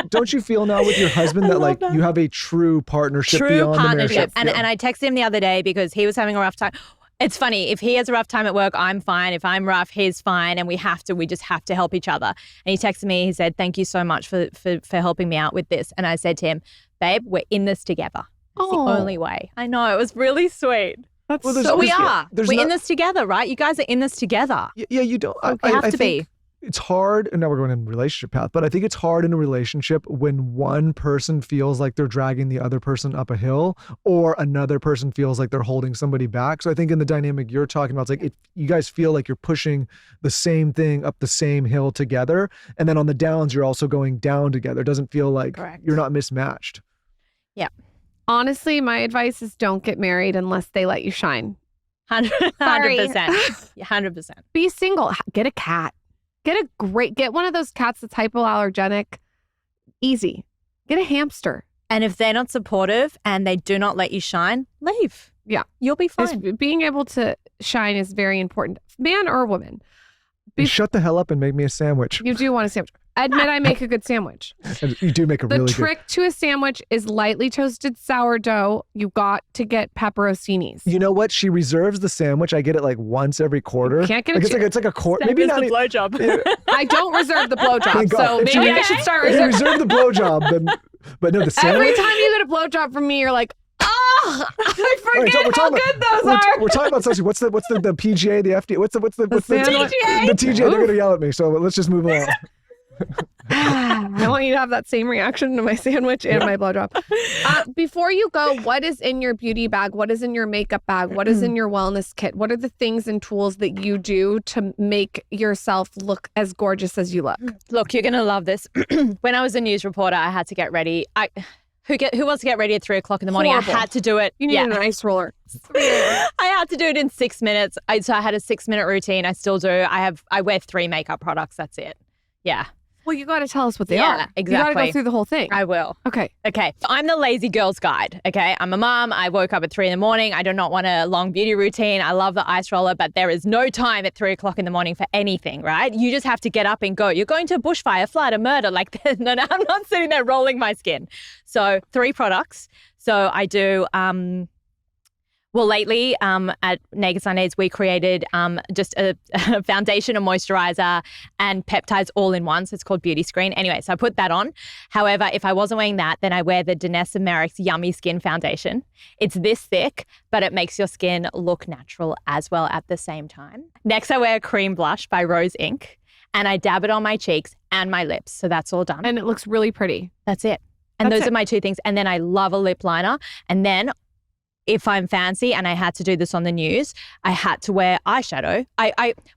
Don't you feel now with your husband that like you have a true partnership beyond the marriage? And I texted him the other day because he was having a rough time. It's funny, if he has a rough time at work, I'm fine. If I'm rough, he's fine. And we just have to help each other. And he texted me, he said, thank you so much for helping me out with this. And I said to him, babe, we're in this together. It's the only way. I know, it was really sweet. We are. We're in this together, right? You guys are in this together. Yeah, you don't. We have to be. It's hard, and now we're going in a relationship path, but I think it's hard in a relationship when one person feels like they're dragging the other person up a hill, or another person feels like they're holding somebody back. So I think in the dynamic you're talking about, it's like you guys feel like you're pushing the same thing up the same hill together, and then on the downs you're also going down together. It doesn't feel like you're not mismatched. Yeah. Honestly, my advice is don't get married unless they let you shine. 100%. 100%. Be single. Get a cat. Get one of those cats that's hypoallergenic. Easy. Get a hamster. And if they're not supportive and they do not let you shine, leave. Yeah. You'll be fine. Being able to shine is very important. Man or woman. Shut the hell up and make me a sandwich. You do want a sandwich. Admit I make a good sandwich. You do make a really good. The trick to a sandwich is lightly toasted sourdough. You got to get pepperoncinis. You know what? She reserves the sandwich. I get it like once every quarter. You can't get it. It's like a quarter. Maybe not the blowjob. I don't reserve the blowjob, so maybe I should start reserve the blowjob. But no, the sandwich. Every time you get a blowjob from me, you're like, Oh, I forget how good those are. We're talking about sunscreen. What's the PGA, the FDA? What's the TGA? The TGA? They're gonna yell at me. So let's just move along. I want you to have that same reaction to my sandwich and my blowjob. Before you go, what is in your beauty bag? What is in your makeup bag? What is in your wellness kit? What are the things and tools that you do to make yourself look as gorgeous as you look? Look, you're going to love this. When I was a news reporter, I had to get ready. Who wants to get ready at 3 o'clock in the morning? Horrible. I had to do it. You need an ice roller. I had to do it in 6 minutes. So I had a 6-minute routine. I still do. I wear 3 makeup products. That's it. Yeah. Well, you got to tell us what they Yeah, are. exactly. You got to go through the whole thing. I will. Okay. So I'm the lazy girl's guide. Okay. I'm a mom. I woke up at 3 in the morning. I do not want a long beauty routine. I love the ice roller, but there is no time at 3 o'clock in the morning for anything, right? You just have to get up and go. You're going to a bushfire, flood, a murder. Like, no, I'm not sitting there rolling my skin. So 3 products. So I do, lately at Naked Sundays, we created just a foundation, a moisturizer, and peptides all in one. So it's called Beauty Screen. Anyway, so I put that on. However, if I wasn't wearing that, then I wear the Danessa Merrick's Yummy Skin Foundation. It's this thick, but it makes your skin look natural as well at the same time. Next, I wear a cream blush by Rose Inc. And I dab it on my cheeks and my lips. So that's all done. And it looks really pretty. That's it. And those are my 2 things. And then I love a lip liner. And then if I'm fancy and I had to do this on the news, I had to wear eyeshadow.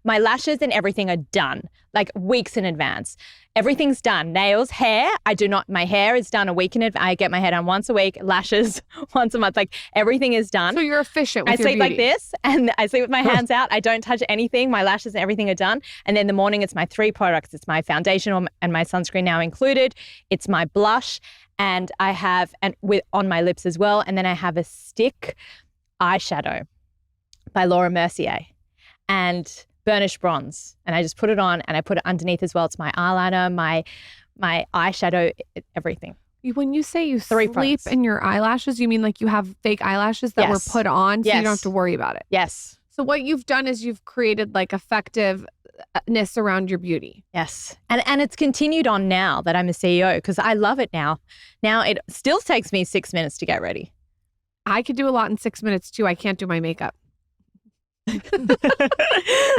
My lashes and everything are done, like weeks in advance. Everything's done. Nails, hair, my hair is done a week in advance. I get my hair done once a week, lashes once a month, like everything is done. So you're efficient with I your sleep beauty. like this and I sleep with my hands out. I don't touch anything. My lashes and everything are done. And then in the morning, it's my 3 products. It's my foundation and my sunscreen now included. It's my blush. And I have, on my lips as well. And then I have a stick eyeshadow by Laura Mercier and burnished bronze. And I just put it on and I put it underneath as well. It's my eyeliner, my eyeshadow, everything. When you say you 3 sleep products. in your eyelashes, you mean like you have fake eyelashes that were put on so you don't have to worry about it? Yes. So what you've done is you've created like effectiveness around your beauty. Yes. And it's continued on now that I'm a CEO because I love it now. Now it still takes me 6 minutes to get ready. I could do a lot in 6 minutes too. I can't do my makeup. I Listen,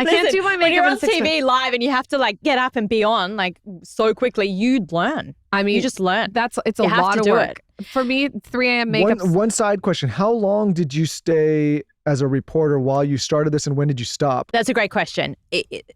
can't do my makeup when you're in on 6 TV minutes. live and you have to like get up and be on like so quickly, you learn. I mean, You just learn. it's a You have lot to of do work. For me, 3 a.m. makeup. One side question. How long did you stay as a reporter while you started this and when did you stop? That's a great question.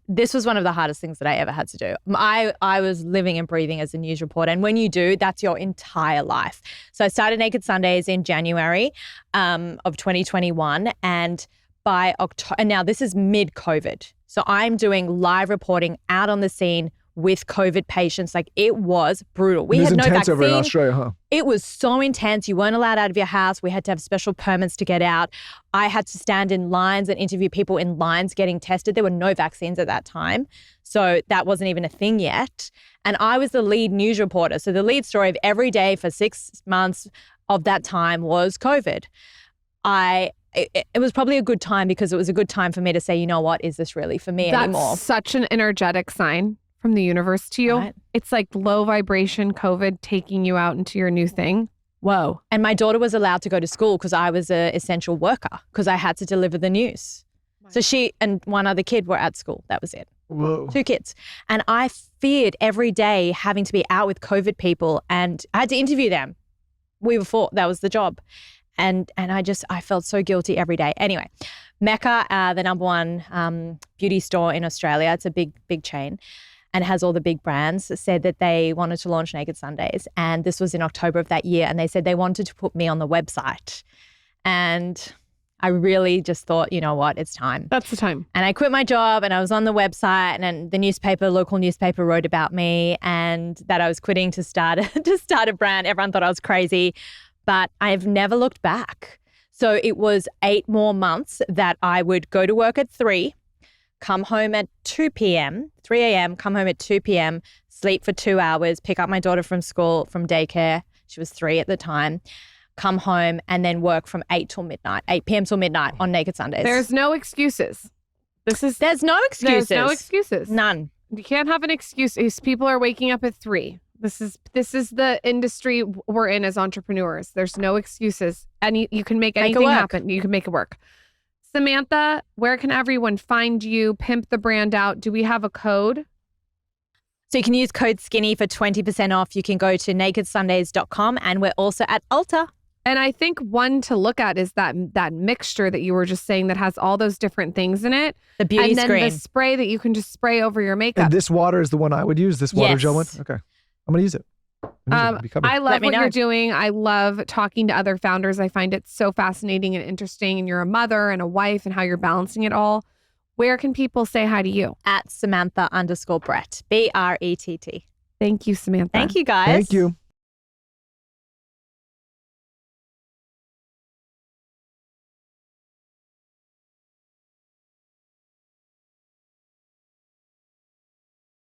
This was one of the hardest things that I ever had to do. I was living and breathing as a news reporter. And when you do, that's your entire life. So I started Naked Sundays in January of 2021. And by October, and now this is mid-COVID. So I'm doing live reporting out on the scene with COVID patients. Like it was brutal. We It was had no intense vaccine. over in Australia, huh? It was so intense. You weren't allowed out of your house. We had to have special permits to get out. I had to stand in lines and interview people in lines getting tested. There were no vaccines at that time. So that wasn't even a thing yet. And I was the lead news reporter. So the lead story of every day for 6 months of that time was COVID. It was probably a good time because it was a good time for me to say, you know what, is this really for me anymore? That's such an energetic sign from the universe to you. Right. It's like low vibration COVID taking you out into your new thing. Whoa. And my daughter was allowed to go to school because I was an essential worker because I had to deliver the news. So she and one other kid were at school. That was it. Whoa. 2 kids. And I feared every day having to be out with COVID people and I had to interview them. That was the job. And I felt so guilty every day. Anyway, Mecca, the number 1 beauty store in Australia, it's a big chain and has all the big brands, said that they wanted to launch Naked Sundays. And this was in October of that year. And they said they wanted to put me on the website. And I really just thought, you know what, it's time. That's the time. And I quit my job and I was on the website and then the local newspaper wrote about me and that I was quitting to start a brand. Everyone thought I was crazy. But I've never looked back. So it was 8 more months that I would go to work at 3, come home at 2 p.m., 3 a.m., come home at 2 p.m., sleep for 2 hours, pick up my daughter from school, from daycare. She was 3 at the time. Come home and then work from 8 p.m. till midnight on Naked Sundays. There's no excuses. There's no excuses. There's no excuses. None. You can't have an excuse. People are waking up at 3. This is the industry we're in as entrepreneurs. There's no excuses. You can make anything happen. You can make it work. Samantha, where can everyone find you? Pimp the brand out. Do we have a code? So you can use code SKINNY for 20% off. You can go to nakedsundays.com, and we're also at Ulta. And I think one to look at is that mixture that you were just saying that has all those different things in it. The beauty screen. And then screen. the spray that you can just spray over your makeup. And this water is the one I would use, this water Yes. gel one? Okay. I'm going to use it. I love what you're doing. I love talking to other founders. I find it so fascinating and interesting. And you're a mother and a wife and how you're balancing it all. Where can people say hi to you? At Samantha_Brett, Brett. Thank Thank you, Samantha. you, guys. Thank you.